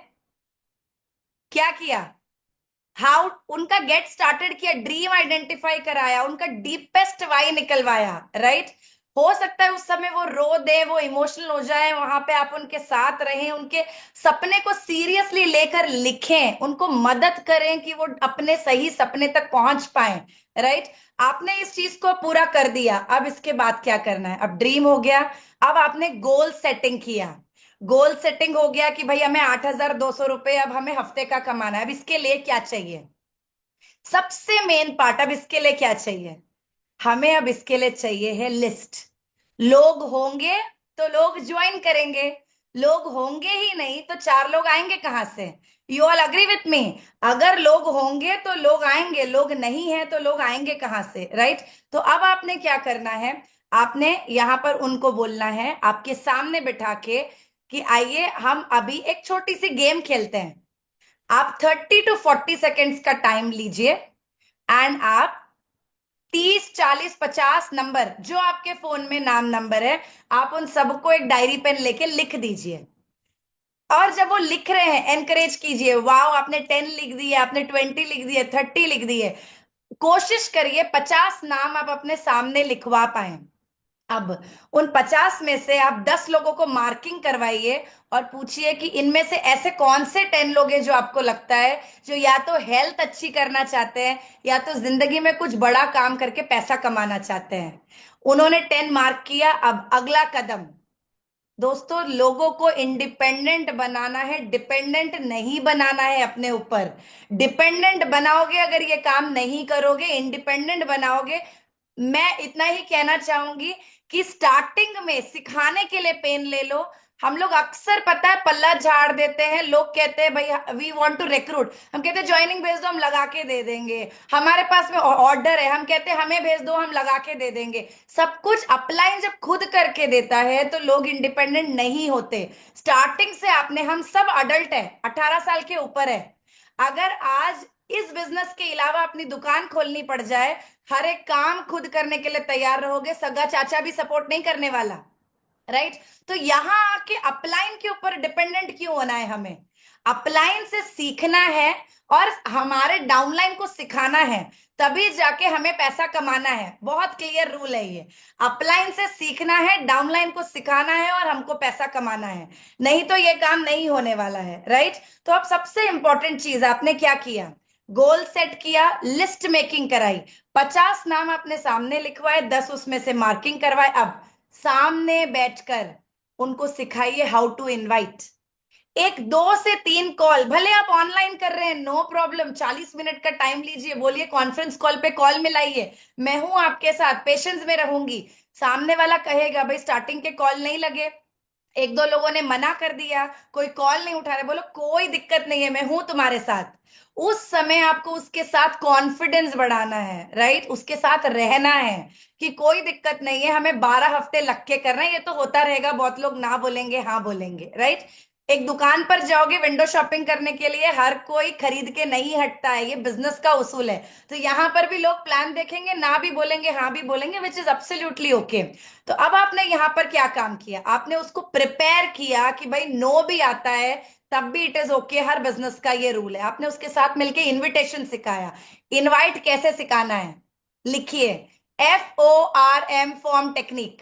क्या किया, हाउ उनका गेट स्टार्टेड किया, ड्रीम आइडेंटिफाई कराया, उनका डीपेस्ट वाई निकलवाया, राइट। हो सकता है उस समय वो रो दे, वो इमोशनल हो जाए, वहां पे आप उनके साथ रहें, उनके सपने को सीरियसली लेकर लिखें, उनको मदद करें कि वो अपने सही सपने तक पहुंच पाए, राइट। आपने इस चीज को पूरा कर दिया। अब इसके बाद क्या करना है, अब ड्रीम हो गया, अब आपने गोल सेटिंग किया। गोल सेटिंग हो गया कि भाई हमें 8,200 रुपए अब हमें हफ्ते का कमाना है। अब इसके लिए क्या चाहिए, सबसे मेन पार्ट, अब इसके लिए क्या चाहिए हमें, अब इसके लिए चाहिए है लिस्ट। लोग होंगे तो लोग ज्वाइन करेंगे, लोग होंगे ही नहीं तो चार लोग आएंगे कहां से। You all agree with me, अगर लोग होंगे तो लोग आएंगे, लोग नहीं है तो लोग आएंगे कहां से, राइट। तो अब आपने क्या करना है, आपने यहां पर उनको बोलना है आपके सामने बिठा के कि आइए हम अभी एक छोटी सी गेम खेलते हैं। आप 30 to 40 सेकेंड्स का टाइम लीजिए एंड आप 30, 40, 50 नंबर जो आपके फोन में नाम नंबर है, आप उन सबको एक डायरी पेन लेके लिख दीजिए। और जब वो लिख रहे हैं एनकरेज कीजिए, वाओ आपने 10 लिख दिए, आपने 20 लिख दिए, 30 लिख दिए। कोशिश करिए 50 नाम आप अपने सामने लिखवा पाए। अब उन 50 में से आप 10 लोगों को मार्किंग करवाइए और पूछिए कि इनमें से ऐसे कौन से 10 लोग हैं जो आपको लगता है जो या तो हेल्थ अच्छी करना चाहते हैं या तो जिंदगी में कुछ बड़ा काम करके पैसा कमाना चाहते हैं। उन्होंने 10 मार्क किया। अब अगला कदम, दोस्तों लोगों को इंडिपेंडेंट बनाना है, डिपेंडेंट नहीं बनाना है अपने ऊपर। डिपेंडेंट बनाओगे अगर ये काम नहीं करोगे, इंडिपेंडेंट बनाओगे। मैं इतना ही कहना चाहूंगी कि स्टार्टिंग में सिखाने के लिए पेन ले लो। हम लोग अक्सर पता है पल्ला झाड़ देते हैं, लोग कहते हैं भाई वी वांट टू रिक्रूट, हम कहते हैं ज्वाइनिंग भेज दो हम लगा के दे देंगे। हमारे पास में ऑर्डर है, हम कहते हैं हमें भेज दो हम लगा के दे देंगे। सब कुछ अपलाइन जब खुद करके देता है तो लोग इंडिपेंडेंट नहीं होते। स्टार्टिंग से आपने, हम सब अडल्ट है, 18 साल के ऊपर है। अगर आज इस बिजनेस के अलावा अपनी दुकान खोलनी पड़ जाए, हर एक काम खुद करने के लिए तैयार रहोगे, सगा चाचा भी सपोर्ट नहीं करने वाला, राइट। तो यहां आके अपलाइन के ऊपर डिपेंडेंट क्यों होना है, हमें अपलाइन से सीखना है और हमारे डाउनलाइन को सिखाना है, तभी जाके हमें पैसा कमाना है। बहुत क्लियर रूल है ये, अपलाइन से सीखना है, डाउनलाइन को सिखाना है और हमको पैसा कमाना है, नहीं तो ये काम नहीं होने वाला है, राइट। तो अब सबसे इंपॉर्टेंट चीज आपने क्या किया, गोल सेट किया, लिस्ट मेकिंग कराई, 50 नाम अपने सामने लिखवाए, 10 उसमें से मार्किंग करवाए। अब सामने बैठकर उनको सिखाइए हाउ टू इनवाइट। एक 2 से 3 कॉल, भले आप ऑनलाइन कर रहे हैं नो प्रॉब्लम, 40 मिनट का टाइम लीजिए, बोलिए कॉन्फ्रेंस कॉल पे कॉल मिलाइए, मैं हूं आपके साथ, पेशेंस में रहूंगी। सामने वाला कहेगा भाई स्टार्टिंग के कॉल नहीं लगे, एक दो लोगों ने मना कर दिया, कोई कॉल नहीं उठा रहे, बोलो कोई दिक्कत नहीं है मैं हूं तुम्हारे साथ। उस समय आपको उसके साथ कॉन्फिडेंस बढ़ाना है, राइट, उसके साथ रहना है कि कोई दिक्कत नहीं है, हमें 12 हफ्ते लग के करना है, ये तो होता रहेगा, बहुत लोग ना बोलेंगे हाँ बोलेंगे, राइट। एक दुकान पर जाओगे विंडो शॉपिंग करने के लिए, हर कोई खरीद के नहीं हटता है, ये बिजनेस का उसूल है। तो यहां पर भी लोग प्लान देखेंगे, ना भी बोलेंगे हाँ भी बोलेंगे, विच इज एब्सोल्युटली ओके। तो अब आपने यहां पर क्या काम किया, आपने उसको प्रिपेयर किया कि भाई नो भी आता है तब भी it is okay, her business का ये रूल है। आपने उसके साथ मिलके इनविटेशन सिखाया, इनवाइट कैसे सिखाना है, लिखिए, FORM form technique,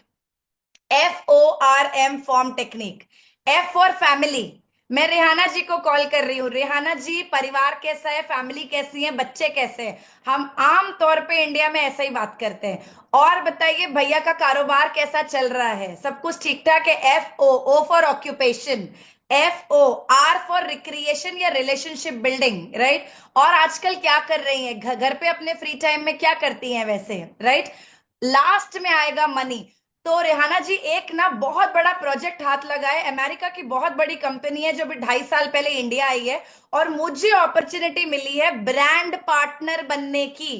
FORM form technique. F for family, मैं रेहाना जी को कॉल कर रही हूँ, रेहाना जी परिवार कैसा है, फैमिली कैसी है, बच्चे कैसे हैं, हम आम तौर पे इंडिया में ऐसा ही बात करते हैं। और बताइए भैया का कारोबार कैसा चल रहा है, सब कुछ ठीक ठाक है। O for occupation, FOR for recreation या रिलेशनशिप बिल्डिंग, राइट। और आजकल क्या कर रही है, घर पे अपने फ्री टाइम में क्या करती हैं वैसे, राइट। लास्ट में आएगा मनी। तो रेहाना जी एक ना बहुत बड़ा प्रोजेक्ट हाथ लगा है, अमेरिका की बहुत बड़ी कंपनी है जो भी 2.5 साल पहले इंडिया आई है, और मुझे अपॉर्चुनिटी मिली है ब्रांड पार्टनर बनने की।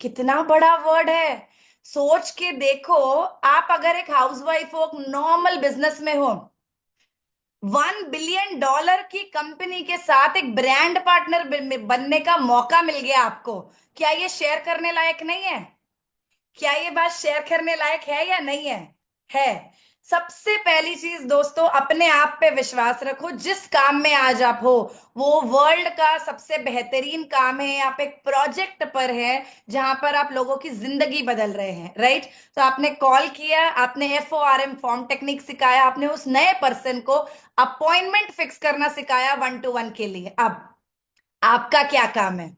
कितना बड़ा वर्ड है, सोच के देखो। आप अगर एक हाउसवाइफ हो, नॉर्मल बिजनेस में हो, $1 बिलियन की कंपनी के साथ एक ब्रांड पार्टनर बनने का मौका मिल गया आपको, क्या ये शेयर करने लायक नहीं है। क्या ये बात शेयर करने लायक है या नहीं है? है। सबसे पहली चीज दोस्तों, अपने आप पे विश्वास रखो। जिस काम में आज आप हो वो वर्ल्ड का सबसे बेहतरीन काम है। आप एक प्रोजेक्ट पर है जहां पर आप लोगों की जिंदगी बदल रहे हैं, राइट? तो आपने कॉल किया, आपने FORM फॉर्म टेक्निक सिखाया, आपने उस नए पर्सन को अपॉइंटमेंट फिक्स करना सिखाया 1-to-1 के लिए। अब आपका क्या काम है?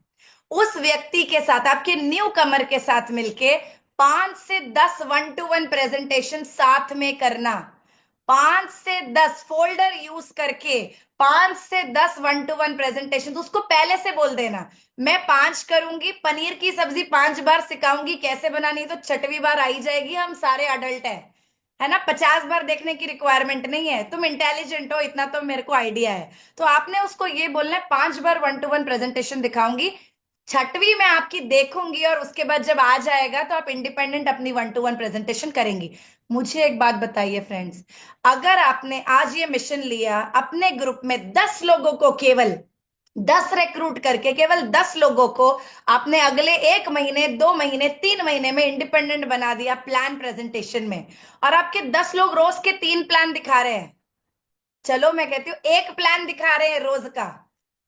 उस व्यक्ति के साथ, आपके न्यू कमर के साथ मिलके 5 से 10 1-to-1 प्रेजेंटेशन साथ में करना। 5 से 10 फोल्डर यूज करके 5 से 10 1-to-1 प्रेजेंटेशन। उसको पहले से बोल देना, मैं 5 करूंगी, पनीर की सब्जी 5 बार सिखाऊंगी कैसे बनानी, तो 6वीं बार आई जाएगी। हम सारे अडल्ट है ना, 50 बार देखने की रिक्वायरमेंट नहीं है। तुम इंटेलिजेंट हो, इतना तो मेरे को आइडिया है। तो आपने उसको ये बोलना है, 5 बार 1-to-1 प्रेजेंटेशन दिखाऊंगी, 6वीं में आपकी देखूंगी, और उसके बाद जब आ जाएगा तो आप इंडिपेंडेंट अपनी 1-to-1 प्रेजेंटेशन करेंगी। मुझे एक बात बताइए फ्रेंड्स, अगर आपने आज ये मिशन लिया, अपने ग्रुप में 10 लोगों को, केवल 10 रिक्रूट करके केवल 10 लोगों को आपने अगले 1 महीने, 2 महीने, 3 महीने में इंडिपेंडेंट बना दिया प्लान प्रेजेंटेशन में, और आपके 10 लोग रोज के 3 प्लान दिखा रहे हैं। चलो मैं कहती हूँ एक प्लान दिखा रहे हैं रोज का,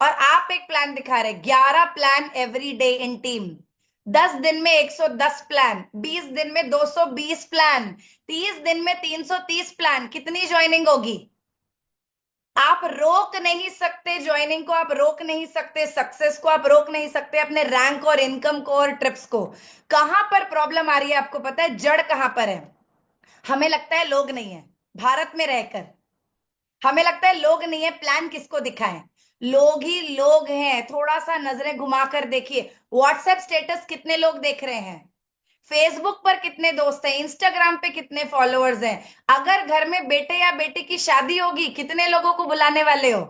और आप एक प्लान दिखा रहे हैं। 11 plan every day in team. 10 दिन में 110 प्लान, 20 दिन में 220 प्लान, 30 दिन में 330 प्लान। कितनी ज्वाइनिंग होगी? आप रोक नहीं सकते ज्वाइनिंग को, आप रोक नहीं सकते सक्सेस को, आप रोक नहीं सकते अपने रैंक और इनकम को और ट्रिप्स को। कहां पर प्रॉब्लम आ रही है आपको पता है? जड़ कहां पर है? हमें लगता है लोग नहीं है। भारत में रहकर हमें लगता है लोग नहीं है, प्लान किसको दिखाएं? लोग ही लोग हैं। थोड़ा सा नजरें घुमाकर देखिए, व्हाट्सएप स्टेटस कितने लोग देख रहे हैं, फेसबुक पर कितने दोस्त हैं, इंस्टाग्राम पे कितने फॉलोअर्स हैं। अगर घर में बेटे या बेटी की शादी होगी, कितने लोगों को बुलाने वाले हो?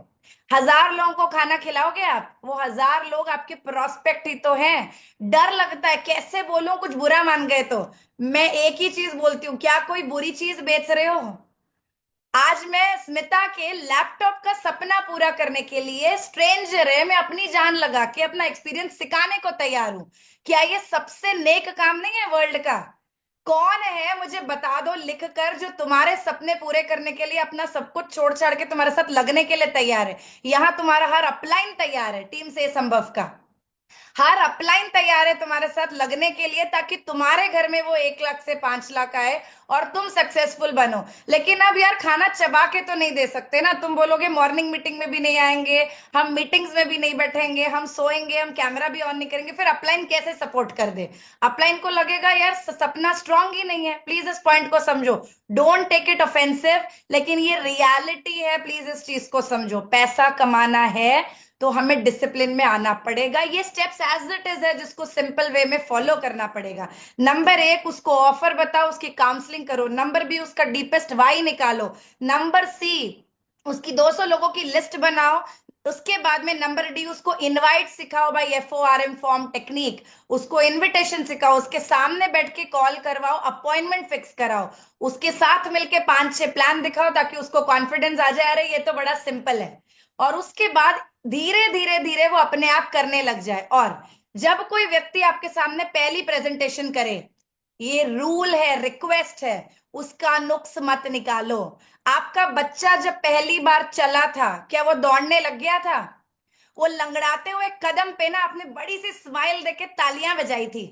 1000 लोगों को खाना खिलाओगे आप? वो 1000 लोग आपके प्रोस्पेक्ट ही तो हैं। डर लगता है कैसे बोलूं, कुछ बुरा मान गए तो। मैं एक ही चीज बोलती हूँ, क्या कोई बुरी चीज बेच रहे हो? आज मैं स्मिता के लैपटॉप का सपना पूरा करने के लिए, स्ट्रेंजर है, मैं अपनी जान लगा के अपना एक्सपीरियंस सिखाने को तैयार हूं। क्या ये सबसे नेक काम नहीं है वर्ल्ड का? कौन है मुझे बता दो लिख कर, जो तुम्हारे सपने पूरे करने के लिए अपना सब कुछ छोड़ छाड़ के तुम्हारे साथ लगने के लिए तैयार है। यहां तुम्हारा हर अपलाइन तैयार है, टीम से संभव का हर अपलाइन तैयार है तुम्हारे साथ लगने के लिए, ताकि तुम्हारे घर में वो 1 लाख से 5 लाख आए और तुम सक्सेसफुल बनो। लेकिन अब यार खाना चबा के तो नहीं दे सकते ना। तुम बोलोगे मॉर्निंग मीटिंग में भी नहीं आएंगे, हम मीटिंग्स में भी नहीं बैठेंगे, हम सोएंगे, हम कैमरा भी ऑन नहीं करेंगे, फिर अपलाइन कैसे सपोर्ट कर दे? अपलाइन को लगेगा यार सपना स्ट्रांग ही नहीं है। प्लीज इस पॉइंट को समझो, डोंट टेक इट ऑफेंसिव, लेकिन ये रियलिटी है। प्लीज इस चीज को समझो, पैसा कमाना है तो हमें डिसिप्लिन में आना पड़ेगा। ये स्टेप्स एज इट इज है, जिसको सिंपल वे में फॉलो करना पड़ेगा। नंबर 1, उसको ऑफर बताओ, उसकी काउंसलिंग करो। नंबर 2, उसका डीपेस्ट वाई निकालो। नंबर 3, उसकी 200 लोगों की लिस्ट बनाओ। उसके बाद में नंबर 4, उसको इनवाइट सिखाओ भाई, FORM फॉर्म टेक्निक। उसको इनविटेशन सिखाओ, उसके सामने बैठ के कॉल करवाओ, अपॉइंटमेंट फिक्स कराओ, उसके साथ मिलके 5-6 प्लान दिखाओ, ताकि उसको कॉन्फिडेंस आ जाए, अरे ये तो बड़ा सिंपल है। और उसके बाद धीरे धीरे धीरे वो अपने आप करने लग जाए। और जब कोई व्यक्ति आपके सामने पहली प्रेजेंटेशन करे, ये रूल है, रिक्वेस्ट है, उसका नुक्स मत निकालो। आपका बच्चा जब पहली बार चला था, क्या वो दौड़ने लग गया था? वो लंगड़ाते हुए कदम पे ना आपने बड़ी सी स्माइल देके तालियां बजाई थी,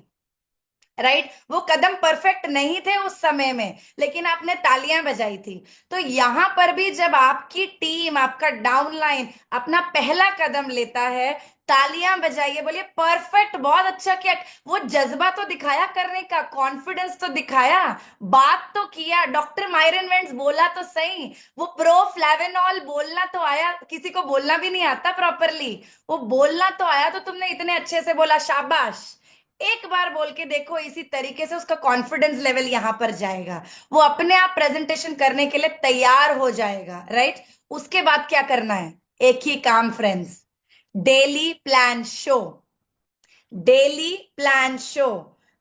राइट? वो कदम परफेक्ट नहीं थे उस समय में, लेकिन आपने तालियां बजाई थी। तो यहां पर भी जब आपकी टीम, आपका डाउनलाइन अपना पहला कदम लेता है, तालियां बजाइए, बोलिए परफेक्ट, बहुत अच्छा किया। वो जज्बा तो दिखाया करने का, कॉन्फिडेंस तो दिखाया, बात तो किया। डॉक्टर मायरन वेंट्स बोला तो सही, वो प्रोफ्लेवेनॉल बोलना तो आया। किसी को बोलना भी नहीं आता प्रॉपरली, वो बोलना तो आया, तो तुमने इतने अच्छे से बोला, शाबाश। एक बार बोल के देखो, इसी तरीके से उसका कॉन्फिडेंस लेवल यहां पर जाएगा, वो अपने आप प्रेजेंटेशन करने के लिए तैयार हो जाएगा, राइट? उसके बाद क्या करना है? एक ही काम friends, daily plan show. Daily plan show.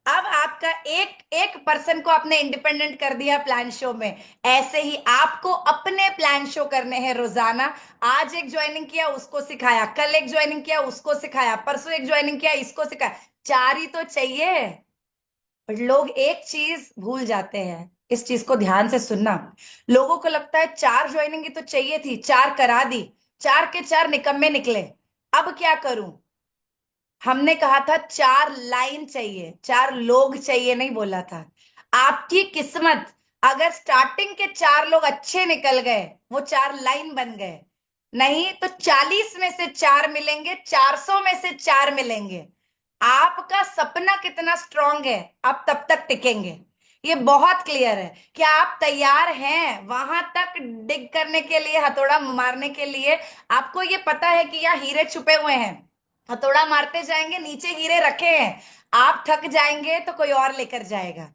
अब आपका एक एक पर्सन को आपने इंडिपेंडेंट कर दिया प्लान शो में, ऐसे ही आपको अपने प्लान शो करने हैं रोजाना। आज एक ज्वाइनिंग किया, उसको सिखाया, कल एक ज्वाइनिंग किया, उसको सिखाया, परसों एक ज्वाइनिंग किया, इसको सिखाया। 4 ही तो चाहिए, लोग एक चीज भूल जाते हैं, इस चीज को ध्यान से सुनना। लोगों को लगता है 4 ज्वाइनिंग ही तो चाहिए थी, 4 करा दी, 4 के 4 निकम्मे निकले, अब क्या करूं। हमने कहा था 4 लाइन चाहिए, 4 लोग चाहिए नहीं बोला था। आपकी किस्मत, अगर स्टार्टिंग के 4 लोग अच्छे निकल गए, वो 4 लाइन बन गए, नहीं तो 40 में से 4 मिलेंगे, 400 में से 4 मिलेंगे। आपका सपना कितना स्ट्रांग है, आप तब तक टिकेंगे। ये बहुत क्लियर है। क्या आप तैयार हैं वहां तक डिग करने के लिए, हथौड़ा मारने के लिए? आपको ये पता है कि यहाँ हीरे छुपे हुए हैं, हथौड़ा मारते जाएंगे, नीचे हीरे रखे हैं। आप थक जाएंगे तो कोई और लेकर जाएगा।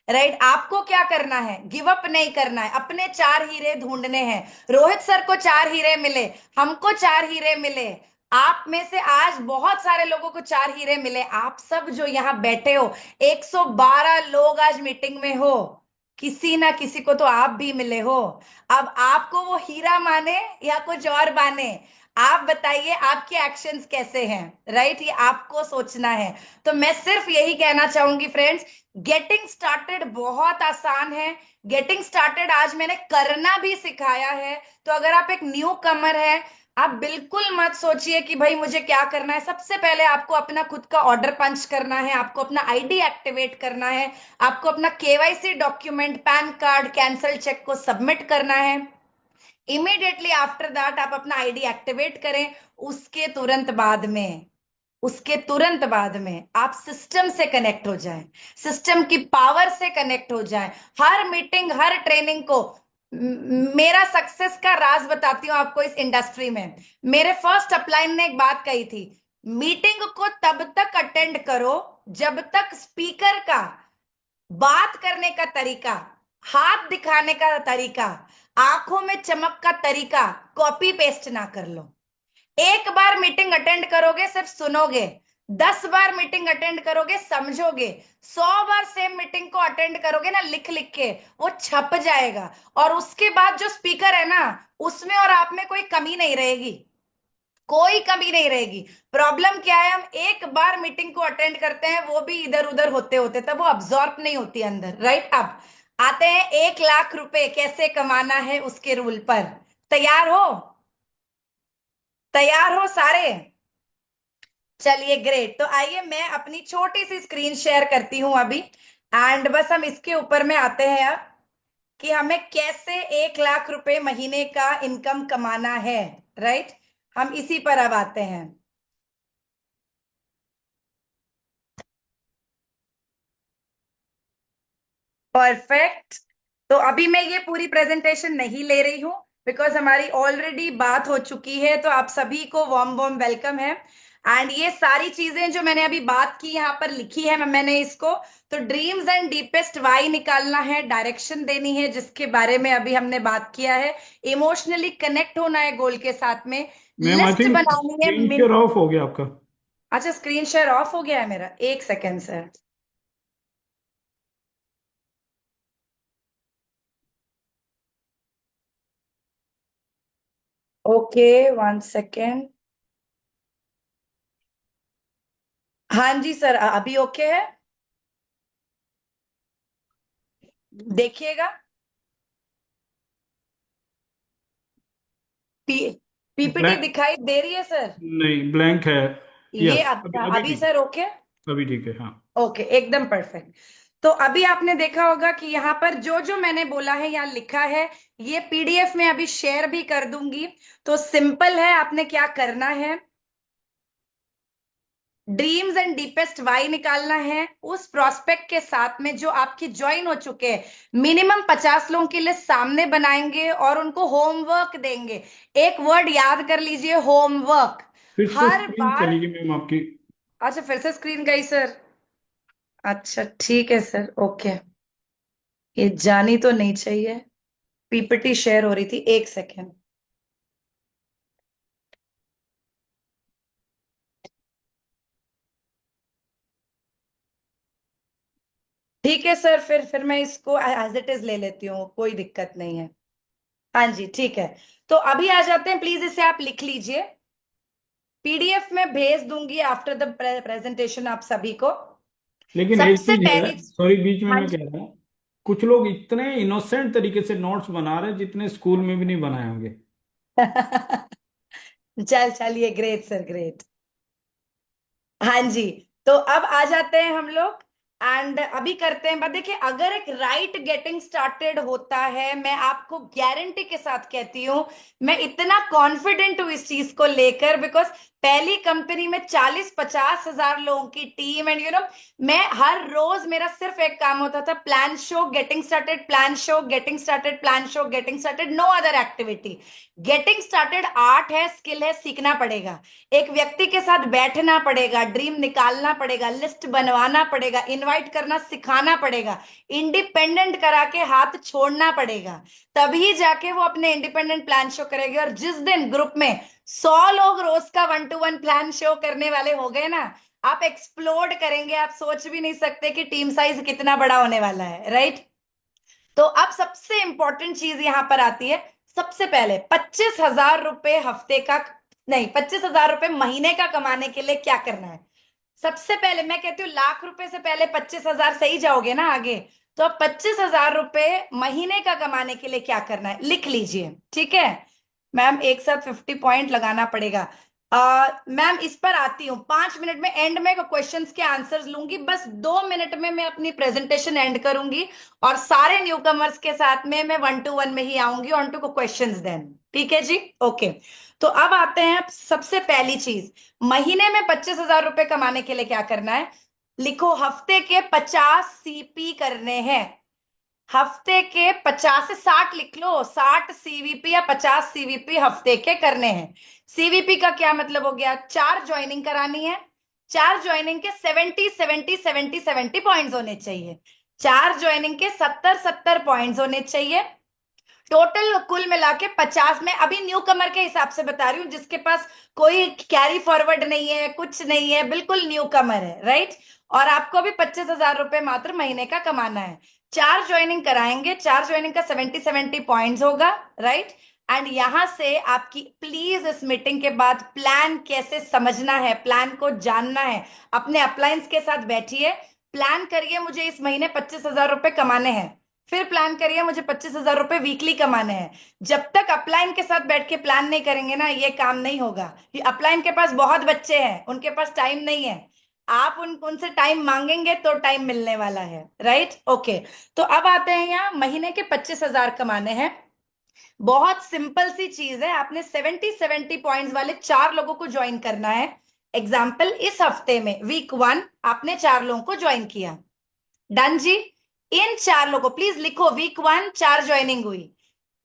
राइट? आपको क्या करना है? गिव अप नहीं करना है, अपने 4 हीरे ढूंढने हैं। रोहित सर को 4 हीरे मिले, हमको 4 हीरे मिले, आप में से आज बहुत सारे लोगों को 4 हीरे मिले। आप सब जो यहाँ बैठे हो, 112 लोग आज मीटिंग में हो, किसी ना किसी को तो आप भी मिले हो। अब आपको वो हीरा माने या कुछ और माने, आप बताइए आपके एक्शंस कैसे हैं। राइट? ये आपको सोचना है। तो मैं सिर्फ यही कहना चाहूंगी फ्रेंड्स, गेटिंग स्टार्टेड बहुत आसान है। गेटिंग स्टार्टेड आज मैंने करना भी सिखाया है। तो अगर आप एक न्यू कमर है, आप बिल्कुल मत सोचिए कि भाई मुझे क्या करना है। सबसे पहले आपको अपना खुद का ऑर्डर पंच करना है, आपको अपना आईडी एक्टिवेट करना है, आपको अपना KYC document, pan card, cancel cheque को सबमिट करना है। इमीडिएटली आफ्टर दैट आप अपना आईडी एक्टिवेट करें। उसके तुरंत बाद में आप सिस्टम से कनेक्ट हो जाएं, सिस्टम की पावर से कनेक्ट हो जाएं। हर मीटिंग, हर ट्रेनिंग को मेरा सक्सेस का राज बताती हूँ आपको। इस इंडस्ट्री में मेरे फर्स्ट अपलाइन ने एक बात कही थी, मीटिंग को तब तक अटेंड करो जब तक स्पीकर का बात करने का तरीका, हाथ दिखाने का तरीका, आंखों में चमक का तरीका कॉपी पेस्ट ना कर लो। एक बार मीटिंग अटेंड करोगे सिर्फ सुनोगे, 10 बार मीटिंग अटेंड करोगे समझोगे, 100 बार सेम मीटिंग को अटेंड करोगे ना लिख लिख के, वो छप जाएगा। और उसके बाद जो स्पीकर है ना, उसमें और आप में कोई कमी नहीं रहेगी, कोई कमी नहीं रहेगी। प्रॉब्लम क्या है, हम एक बार मीटिंग को अटेंड करते हैं, वो भी इधर उधर होते होते, तब वो अब्सॉर्ब नहीं होती अंदर। राइट? अब आते हैं 1 लाख रुपए कैसे कमाना है उसके रूल पर। तैयार हो? तैयार हो सारे? चलिए ग्रेट। तो आइए मैं अपनी छोटी सी स्क्रीन शेयर करती हूं अभी, एंड बस हम इसके ऊपर में आते हैं अब, कि हमें कैसे 1 लाख रुपए महीने का इनकम कमाना है। राइट? हम इसी पर अब आते हैं। परफेक्ट। तो अभी मैं ये पूरी प्रेजेंटेशन नहीं ले रही हूँ, बिकॉज हमारी ऑलरेडी बात हो चुकी है। तो आप सभी को वॉर्म वॉर्म वेलकम है। एंड ये सारी चीजें जो मैंने अभी बात की यहाँ पर लिखी है मैंने इसको, तो ड्रीम्स एंड डीपेस्ट वाई निकालना है, डायरेक्शन देनी है जिसके बारे में अभी हमने बात किया है, इमोशनली कनेक्ट होना है गोल के साथ में, मैम आई लिस्ट थिंक बनानी है स्क्रीन शेयर ऑफ हो गया आपका। अच्छा, स्क्रीन शेयर ऑफ हो गया है मेरा, एक सेकेंड सर। Okay, 1 second. हाँ जी सर, अभी ओके है, देखिएगा। पी पीपीटी ब्लैंक, दिखाई दे रही है सर? नहीं ब्लैंक है। ये यस, अभी अच्छा, अभी अभी ठीक सर ओके? है, अभी ठीक है हाँ। ओके, एकदम परफेक्ट। तो अभी आपने देखा होगा कि यहाँ पर जो जो मैंने बोला है यहाँ लिखा है, ये पीडीएफ में अभी शेयर भी कर दूंगी। तो सिंपल है, आपने क्या करना है, ड्रीम्स एंड डीपेस्ट वाई निकालना है। उस प्रोस्पेक्ट के साथ में जो आपकी ज्वाइन हो चुके हैं, मिनिमम 50 लोगों की लिस्ट सामने बनाएंगे और उनको होमवर्क देंगे। एक वर्ड याद कर लीजिए, होमवर्क। फिर से हर स्क्रीन बार, चलेगी मैम आपकी। अच्छा फिर से स्क्रीन गई सर? अच्छा ठीक है सर, ओके। ये जानी तो नहीं चाहिए, पीपीटी शेयर हो रही थी, एक सेकेंड। ठीक है सर, फिर मैं इसको एज इट इज ले लेती हूँ, कोई दिक्कत नहीं है। हाँ जी ठीक है। तो अभी आ जाते हैं, प्लीज इसे आप लिख लीजिए, पीडीएफ में भेज दूंगी आफ्टर द प्रेजेंटेशन आप सभी को। लेकिन एक सबसे चीज है, पहली। सॉरी बीच में हाँ मैं जी। कह रहा हूँ, कुछ लोग इतने इनोसेंट तरीके से नोट्स बना रहे हैं जितने स्कूल में भी नहीं बनाए होंगे। चल चलिए, ग्रेट सर, ग्रेट। हाँ जी। तो अब आ जाते हैं हम लोग, एंड अभी करते हैं बात। देखिए, अगर एक राइट गेटिंग स्टार्टेड होता है, मैं आपको गारंटी के साथ कहती हूँ, मैं इतना कॉन्फिडेंट हूँ इस चीज को लेकर, बिकॉज पहली कंपनी में 40-50 हजार लोगों की टीम, एंड मैं हर रोज, मेरा सिर्फ एक काम होता था, plan show, getting started, plan show, getting started, plan show, getting started, no other activity. Getting started art है, स्किल है, सीखना पड़ेगा। एक व्यक्ति के साथ बैठना पड़ेगा, ड्रीम निकालना पड़ेगा, लिस्ट बनवाना पड़ेगा, इनवाइट करना सिखाना पड़ेगा, इंडिपेंडेंट करा के हाथ छोड़ना पड़ेगा, तभी जाके वो अपने इंडिपेंडेंट प्लान शो करेंगे। और जिस दिन ग्रुप में 100 लोग रोज का 1-to-1 प्लान शो करने वाले हो गए ना, आप एक्सप्लोड करेंगे। आप सोच भी नहीं सकते कि टीम साइज कितना बड़ा होने वाला है, राइट? तो अब सबसे इंपॉर्टेंट चीज यहां पर आती है। सबसे पहले 25,000 रुपए हफ्ते का, नहीं, 25,000 रुपए महीने का कमाने के लिए क्या करना है? सबसे पहले मैं कहती हूँ, लाख रुपए से पहले 25,000 सही जाओगे ना आगे। तो अब 25,000 रुपए महीने का कमाने के लिए क्या करना है, लिख लीजिए, ठीक है? मैम एक साथ 50 पॉइंट लगाना पड़ेगा। मैम इस पर आती हूँ, 5 मिनट में एंड में क्वेश्चंस के आंसर्स लूंगी, बस 2 मिनट में मैं अपनी प्रेजेंटेशन एंड करूंगी, और सारे न्यू कमर्स के साथ में मैं 1-to-1 में ही आऊंगी, ऑन टू क्वेश्चंस देन। ठीक है जी, ओके। तो अब आते हैं सबसे पहली चीज, महीने में 25,000 रुपए कमाने के लिए क्या करना है? लिखो, हफ्ते के 50 CP करने हैं। हफ्ते के 50 से 60 लिख लो, 60 CVP या 50 CVP हफ्ते के करने हैं। सीवीपी का क्या मतलब हो गया? 4 ज्वाइनिंग करानी है। 4 ज्वाइनिंग के 70-70-70-70 पॉइंट्स होने चाहिए। 4 ज्वाइनिंग के 70-70 पॉइंट्स होने चाहिए। टोटल कुल मिला के 50 में, अभी न्यू कमर के हिसाब से बता रही हूँ, जिसके पास कोई कैरी फॉरवर्ड नहीं है, कुछ नहीं है, बिल्कुल न्यू कमर है, राइट? और आपको भी 25,000 रुपए मात्र महीने का कमाना है। 4 ज्वाइनिंग कराएंगे, 4 ज्वाइनिंग का 70-70 पॉइंट्स होगा, राइट? एंड यहां से आपकी, प्लीज इस मीटिंग के बाद प्लान कैसे समझना है, प्लान को जानना है, अपने अपलायंस के साथ बैठिए, प्लान करिए, मुझे इस महीने 25,000 रुपए कमाने हैं। फिर प्लान करिए, मुझे 25,000 रुपए वीकली कमाने हैं। जब तक अपलाइन के साथ बैठ के प्लान नहीं करेंगे ना, ये काम नहीं होगा। ये अपलाइन के पास बहुत बच्चे हैं, उनके पास टाइम नहीं है। आप उनसे टाइम मांगेंगे तो टाइम मिलने वाला है, राइट? ओके। तो अब आते हैं, यहाँ महीने के 25,000 कमाने हैं। बहुत सिंपल सी चीज है, आपने 70-70 पॉइंट्स वाले 4 लोगों को ज्वाइन करना है। एग्जाम्पल, इस हफ्ते में वीक 1 आपने 4 लोगों को ज्वाइन किया, डन जी। इन 4 लोगों, प्लीज लिखो, वीक 1 4 ज्वाइनिंग हुई,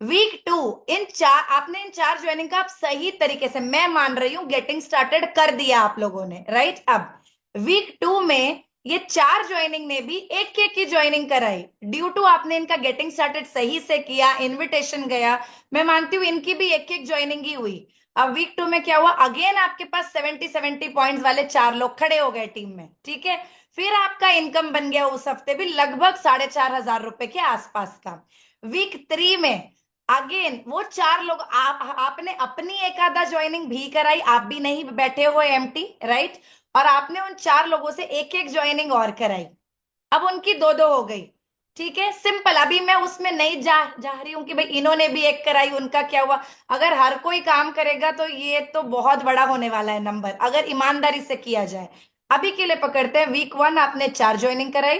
वीक 2 इन 4, आपने इन 4 ज्वाइनिंग का आप सही तरीके से, मैं मान रही हूं, गेटिंग स्टार्टेड कर दिया आप लोगों ने, राइट? अब वीक 2 में ये 4 ज्वाइनिंग ने भी एक एक की ज्वाइनिंग कराई, ड्यू टू आपने इनका गेटिंग स्टार्टेड सही से किया, इनविटेशन गया, मैं मानती हूं इनकी भी एक एक ज्वाइनिंग ही हुई। अब वीक 2 में क्या हुआ? अगेन आपके पास 70-70 पॉइंट्स वाले 4 लोग खड़े हो गए टीम में, ठीक है? फिर आपका इनकम बन गया उस हफ्ते भी लगभग 4,500 रुपए के आसपास का। वीक 3 में अगेन वो 4 लोग, आपने अपनी एक आधा ज्वाइनिंग भी कराई, आप भी नहीं बैठे हुए एम्प्टी, राइट? और आपने उन 4 लोगों से एक एक ज्वाइनिंग और कराई, अब उनकी दो दो हो गई। ठीक है, सिंपल। अभी मैं उसमें नहीं जा रही हूं कि भाई इन्होंने भी एक कराई, उनका क्या हुआ। अगर हर कोई काम करेगा तो ये तो बहुत बड़ा होने वाला है नंबर, अगर ईमानदारी से किया जाए। अभी के लिए पकड़ते हैं, वीक 1 आपने 4 ज्वाइनिंग कराई,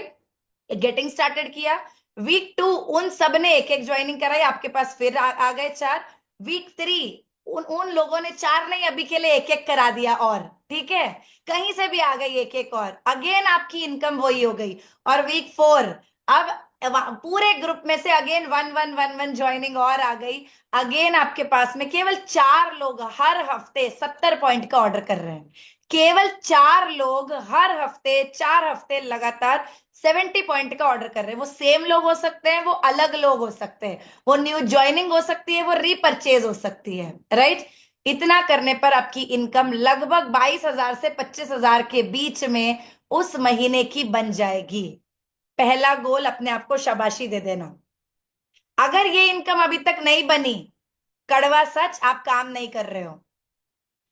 गेटिंग स्टार्टेड किया। वीक 2 उन सब ने एक एक ज्वाइनिंग कराई, आपके पास फिर आ गए 4। वीक 3 उन उन लोगों ने 4 नहीं, अभी के लिए एक एक करा दिया, और ठीक है, कहीं से भी आ गई एक एक, और अगेन आपकी इनकम वही हो गई। और वीक 4 अब पूरे ग्रुप में से अगेन 1-1-1-1 ज्वाइनिंग और आ गई। अगेन आपके पास में केवल 4 लोग हर हफ्ते 70 पॉइंट का ऑर्डर कर रहे हैं। केवल 4 लोग हर हफ्ते 4 हफ्ते लगातार 70 पॉइंट का ऑर्डर कर रहे हैं। वो सेम लोग हो सकते हैं, वो अलग लोग हो सकते हैं, वो न्यू ज्वाइनिंग हो सकती है, वो रीपरचेज हो सकती है, राइट? इतना करने पर आपकी इनकम लगभग 22,000 से 25,000 के बीच में उस महीने की बन जाएगी। पहला गोल, अपने आप को शाबाशी दे देना। अगर ये इनकम अभी तक नहीं बनी, कड़वा सच, आप काम नहीं कर रहे हो,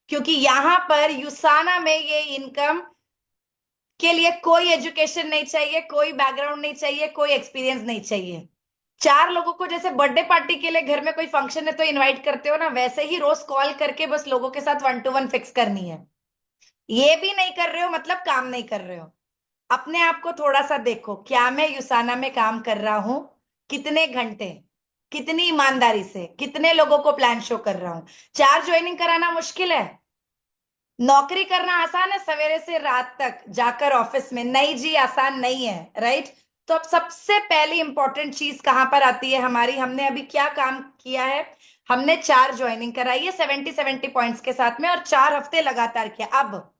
क्योंकि यहां पर यूसाना में ये इनकम के लिए कोई एजुकेशन नहीं चाहिए, कोई बैकग्राउंड नहीं चाहिए, कोई एक्सपीरियंस नहीं चाहिए। 4 लोगों को जैसे बर्थडे पार्टी के लिए घर में कोई फंक्शन है तो इनवाइट करते हो ना, वैसे ही रोज कॉल करके बस लोगों के साथ 1 to 1 फिक्स करनी है। ये भी नहीं कर रहे हो मतलब काम नहीं कर रहे हो। अपने आप को थोड़ा सा देखो, क्या मैं युसाना में काम कर रहा हूं, कितने घंटे, कितनी ईमानदारी से, कितने लोगों को प्लान शो कर रहा हूं। 4 ज्वाइनिंग कराना मुश्किल है? नौकरी करना आसान है सवेरे से रात तक जाकर ऑफिस में? नहीं जी, आसान नहीं है, राइट। तो अब सबसे पहली इंपॉर्टेंट चीज कहां पर आती है हमारी? हमने अभी क्या काम किया है? हमने 4 ज्वाइनिंग कराई है 70-70 पॉइंट्स के साथ में, और 4 हफ्ते लगातार किया। अब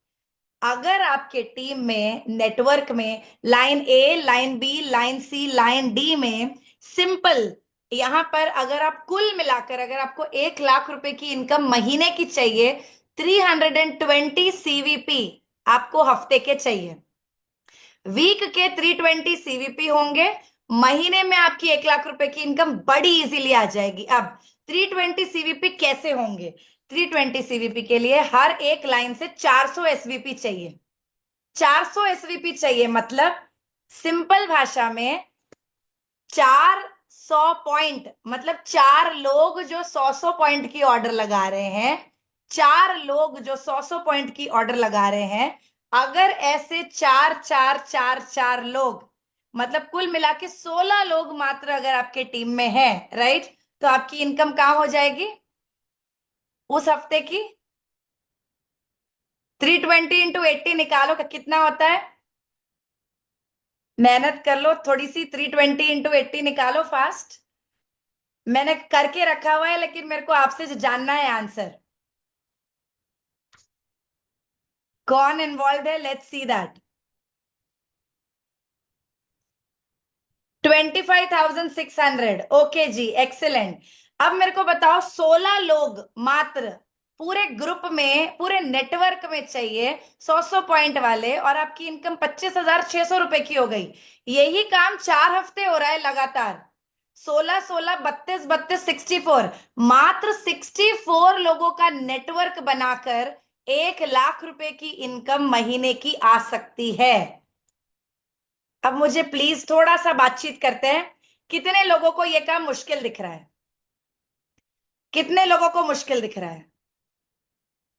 अगर आपके टीम में, नेटवर्क में, लाइन ए, लाइन बी, लाइन सी, लाइन डी में सिंपल, यहां पर अगर आप कुल मिलाकर, अगर आपको 1 लाख रुपए की इनकम महीने की चाहिए, 320 सीवीपी आपको हफ्ते के चाहिए। वीक के 320 सीवीपी होंगे, महीने में आपकी 1 लाख रुपए की इनकम बड़ी इजीली आ जाएगी। अब 320 सीवीपी कैसे होंगे? 320 सीवीपी के लिए हर एक लाइन से 400 एसवीपी चाहिए। 400 एसवीपी चाहिए मतलब सिंपल भाषा में 400 पॉइंट, मतलब 4 लोग जो 100 पॉइंट की ऑर्डर लगा रहे हैं, 4 लोग जो 100 पॉइंट की ऑर्डर लगा रहे हैं, अगर ऐसे 4 4 4 4 लोग, मतलब कुल मिला के 16 लोग मात्र अगर आपके टीम में है, राइट, तो आपकी इनकम कहां हो जाएगी उस हफ्ते की? 320 इंटू 80 निकालो, कितना होता है? मेहनत कर लो थोड़ी सी, 320 इंटू 80 निकालो फास्ट। मैंने करके रखा हुआ है लेकिन मेरे को आपसे जानना है आंसर। कौन इन्वॉल्व है? Let's see that. 25,600। ओके जी, एक्सेलेंट। अब मेरे को बताओ, 16 लोग मात्र पूरे ग्रुप में, पूरे नेटवर्क में चाहिए 100 पॉइंट वाले, और आपकी इनकम 25,600 रुपए की हो गई। यही काम 4 हफ्ते हो रहा है लगातार। 16 16 32 32 64, मात्र 64 लोगों का नेटवर्क बनाकर 1 लाख रुपए की इनकम महीने की आ सकती है। अब मुझे प्लीज थोड़ा सा बातचीत करते हैं। कितने लोगों को यह काम मुश्किल दिख रहा है? कितने लोगों को मुश्किल दिख रहा है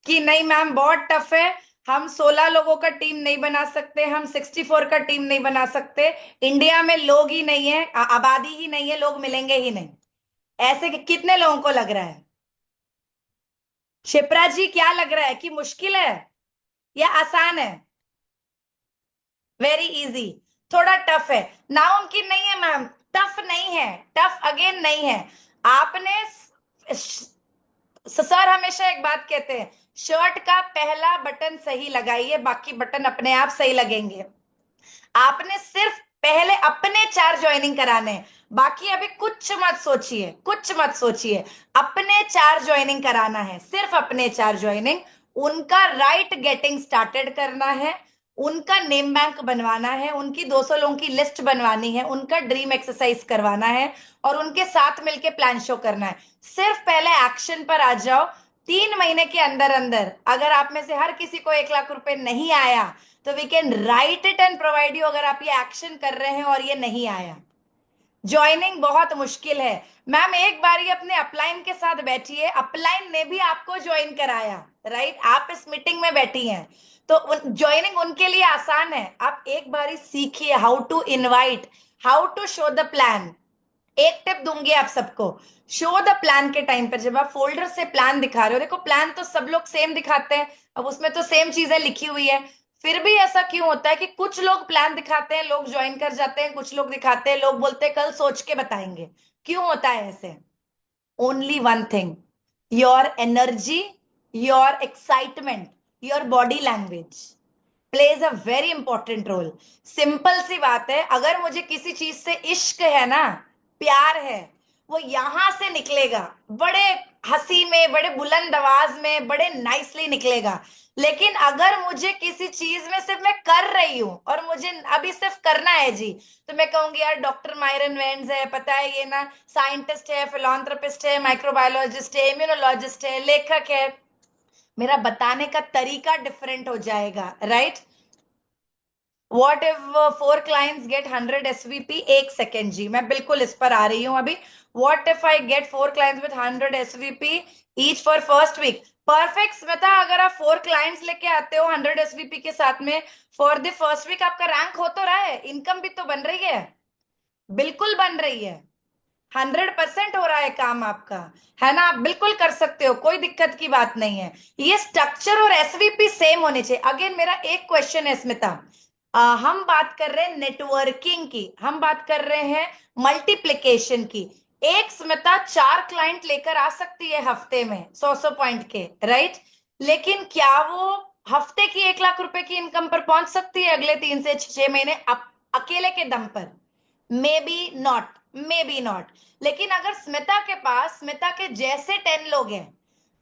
कि नहीं मैम बहुत टफ है, हम 16 लोगों का टीम नहीं बना सकते, हम 64 का टीम नहीं बना सकते, इंडिया में लोग ही नहीं है, आबादी ही नहीं है, लोग मिलेंगे ही नहीं? ऐसे कितने लोगों को लग रहा है? शिप्रा जी, क्या लग रहा है कि मुश्किल है या आसान है? Very easy. थोड़ा टफ है? नामुमकिन नहीं है मैम, टफ नहीं है, टफ अगेन नहीं है। आपने सर हमेशा एक बात कहते हैं, शर्ट का पहला बटन सही लगाइए, बाकी बटन अपने आप सही लगेंगे। आपने सिर्फ पहले अपने 4 ज्वाइनिंग कराने हैं, बाकी अभी कुछ मत सोचिए, कुछ मत सोचिए। अपने 4 ज्वाइनिंग कराना है, सिर्फ अपने 4 ज्वाइनिंग। उनका राइट गेटिंग स्टार्टेड करना है, उनका नेम बैंक बनवाना है, उनकी 200 लोगों की लिस्ट बनवानी है, उनका ड्रीम एक्सरसाइज करवाना है, और उनके साथ मिलके प्लान शो करना है। सिर्फ पहले एक्शन पर आ जाओ। 3 महीने के अंदर अंदर अगर आप में से हर किसी को 1 लाख रुपए नहीं आया, तो we can write it and provide you, अगर आप ये एक्शन कर रहे हैं और ये नहीं आया। ज्वाइनिंग बहुत मुश्किल है मैम। एक बार ही अपने अपलाइन के साथ बैठिए, अपलाइन ने भी आपको ज्वाइन कराया, राइट, आप इस मीटिंग में बैठी हैं, तो ज्वाइनिंग उनके लिए आसान है। आप एक बार ही सीखिए how to invite, how to show the plan. एक टिप दूंगी आप सबको, शो द प्लान के टाइम पर जब आप फोल्डर से प्लान दिखा रहे हो, देखो प्लान तो सब लोग सेम दिखाते हैं, अब उसमें तो सेम चीजें लिखी हुई है, फिर भी ऐसा क्यों होता है कि कुछ लोग प्लान दिखाते हैं, लोग ज्वाइन कर जाते हैं, कुछ लोग दिखाते हैं, लोग बोलते हैं कल सोच के बताएंगे? क्यों होता है ऐसे? Only one thing, your energy, your excitement, your body language plays a very important role. Simple सी बात है, अगर मुझे किसी चीज से इश्क है ना, प्यार है, वो यहां से निकलेगा, बड़े हंसी में, बड़े बुलंद आवाज में, बड़े नाइसली निकलेगा। लेकिन अगर मुझे किसी चीज में सिर्फ मैं कर रही हूं और मुझे अभी सिर्फ करना है जी, तो मैं कहूंगी यार डॉक्टर मायरन वेन्स है, पता है ये ना, साइंटिस्ट है, फिलोंथ्रेपिस्ट है, माइक्रोबायोलॉजिस्ट है, इम्यूनोलॉजिस्ट है, लेखक है, मेरा बताने का तरीका डिफरेंट हो जाएगा, right. What if 4 clients get 100 SVP? एक सेकेंड जी, मैं बिल्कुल इस पर आ रही हूँ अभी. What if I get 4 clients with 100 SVP each for first week? Perfect Smita, अगर आप 4 clients लेके आते हो 100 SVP के साथ में फॉर द फर्स्ट वीक, आपका रैंक हो तो रहा है, इनकम भी तो बन रही है, बिल्कुल बन रही है. 100% हो रहा है काम आपका, है ना. आप बिल्कुल कर सकते हो, कोई दिक्कत की बात नहीं है. ये स्ट्रक्चर और एसवीपी सेम होने चाहिए. अगेन मेरा एक क्वेश्चन है स्मिता, हम बात कर रहे हैं नेटवर्किंग की, हम बात कर रहे हैं मल्टीप्लिकेशन की. एक स्मिता 4 क्लाइंट लेकर आ सकती है हफ्ते में 100 पॉइंट के, राइट. लेकिन क्या वो हफ्ते की 1 लाख रुपए की इनकम पर पहुंच सकती है अगले 3 से 6 महीने अकेले के दम पर? May be not, may be not. लेकिन अगर स्मिता के पास स्मिता के जैसे 10 लोग हैं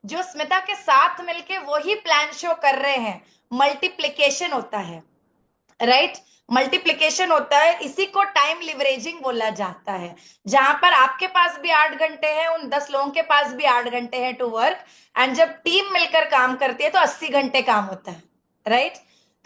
जो स्मिता के साथ मिलके वही प्लान शो कर रहे हैं, मल्टीप्लिकेशन होता है, राइट. मल्टीप्लिकेशन होता है, इसी को टाइम लिवरेजिंग बोला जाता है. जहां पर आपके पास भी 8 घंटे हैं, उन 10 लोगों के पास भी 8 घंटे हैं टू वर्क, एंड जब टीम मिलकर काम करती है तो 80 घंटे काम होता है, राइट.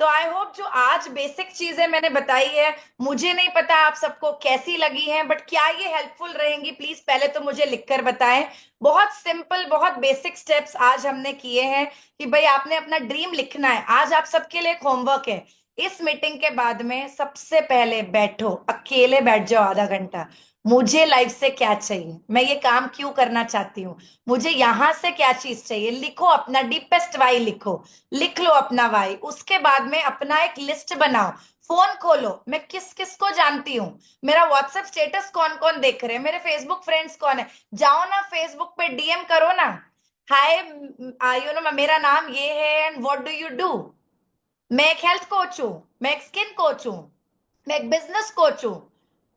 तो आई होप जो आज बेसिक चीजें मैंने बताई है, मुझे नहीं पता आप सबको कैसी लगी हैं, बट क्या ये हेल्पफुल रहेंगी प्लीज पहले तो मुझे लिखकर बताएं. बहुत सिंपल, बहुत बेसिक स्टेप्स आज हमने किए हैं कि भाई आपने अपना ड्रीम लिखना है. आज आप सबके लिए एक होमवर्क है, इस मीटिंग के बाद में सबसे पहले बैठो, अकेले बैठ जाओ आधा घंटा. मुझे लाइफ से क्या चाहिए, मैं ये काम क्यों करना चाहती हूँ, मुझे यहां से क्या चीज चाहिए, लिखो अपना डीपेस्ट वाई, लिखो, लिख लो अपना वाई. उसके बाद में अपना एक लिस्ट बनाओ, फोन खोलो, मैं किस किस को जानती हूँ, मेरा व्हाट्सएप स्टेटस कौन कौन देख रहे हैं, मेरे फेसबुक फ्रेंड्स कौन है, जाओ ना फेसबुक पे डीएम करो ना, हाय यू नो मेरा नाम ये है and what do you do. मैं एक हेल्थ कोच हूँ, मैं एक स्किन कोच हूँ, मैं एक बिजनेस कोच हूँ,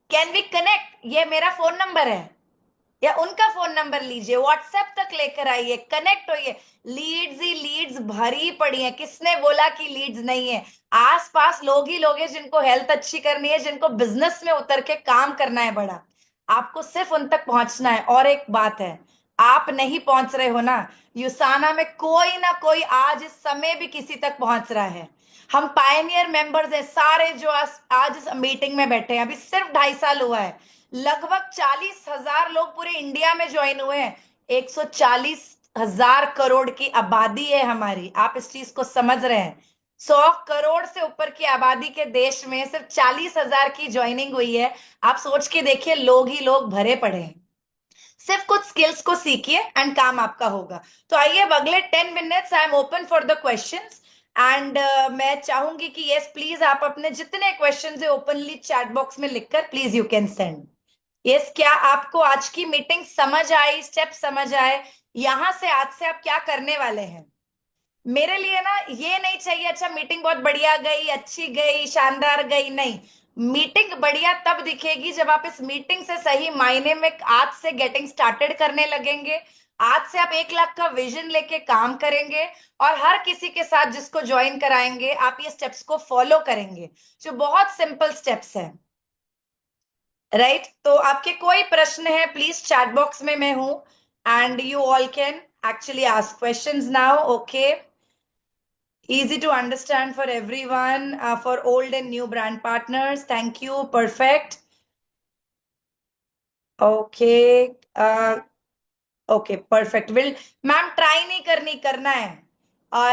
कैन वी कनेक्ट, ये मेरा फोन नंबर है. या उनका फोन नंबर लीजिए, व्हाट्सएप तक लेकर आइए, कनेक्ट होइए. लीड्स ही लीड्स भरी पड़ी है, किसने बोला कि लीड्स नहीं है. आसपास लोग ही लोग हैं जिनको हेल्थ अच्छी करनी है, जिनको बिजनेस में उतर के काम करना है बड़ा. आपको सिर्फ उन तक पहुंचना है. और एक बात है, आप नहीं पहुंच रहे हो ना, यूसाना में कोई ना कोई आज इस समय भी किसी तक पहुंच रहा है. हम पायनियर मेंबर्स हैं सारे जो आज इस मीटिंग में बैठे हैं. अभी सिर्फ 2.5 साल हुआ है, लगभग 40,000 लोग पूरे इंडिया में ज्वाइन हुए हैं. 140,000 करोड़ की आबादी है हमारी, आप इस चीज को समझ रहे हैं. 100 करोड़ से ऊपर की आबादी के देश में सिर्फ 40,000 की ज्वाइनिंग हुई है. आप सोच के देखिए, लोग ही लोग भरे पड़े हैं. सिर्फ कुछ स्किल्स को सीखिए एंड काम आपका होगा. तो आइए अब अगले 10 minutes I am open for the questions. And मैं चाहूंगी कि यस प्लीज आप अपने जितने क्वेश्चन है ओपनली चैट बॉक्स में लिखकर please you can send. Yes, क्या आपको आज की मीटिंग समझ आई, स्टेप समझ आए, यहां से आज से आप क्या करने वाले हैं. मेरे लिए ना ये नहीं चाहिए अच्छा मीटिंग बहुत बढ़िया गई, अच्छी गई, शानदार गई, नहीं. मीटिंग बढ़िया तब दिखेगी जब आप इस मीटिंग से सही मायने में आज से गेटिंग स्टार्टेड करने लगेंगे. आज से आप 1 लाख का विजन लेके काम करेंगे, और हर किसी के साथ जिसको ज्वाइन कराएंगे आप ये स्टेप्स को फॉलो करेंगे, जो बहुत सिंपल स्टेप्स है, राइट. तो आपके कोई प्रश्न है प्लीज चैट बॉक्स में मैं हूं, and you all can actually ask questions now. Okay, easy to understand for everyone, for old and new brand partners. Thank you, perfect. Okay, okay, perfect. Will ma'am try नहीं करना है.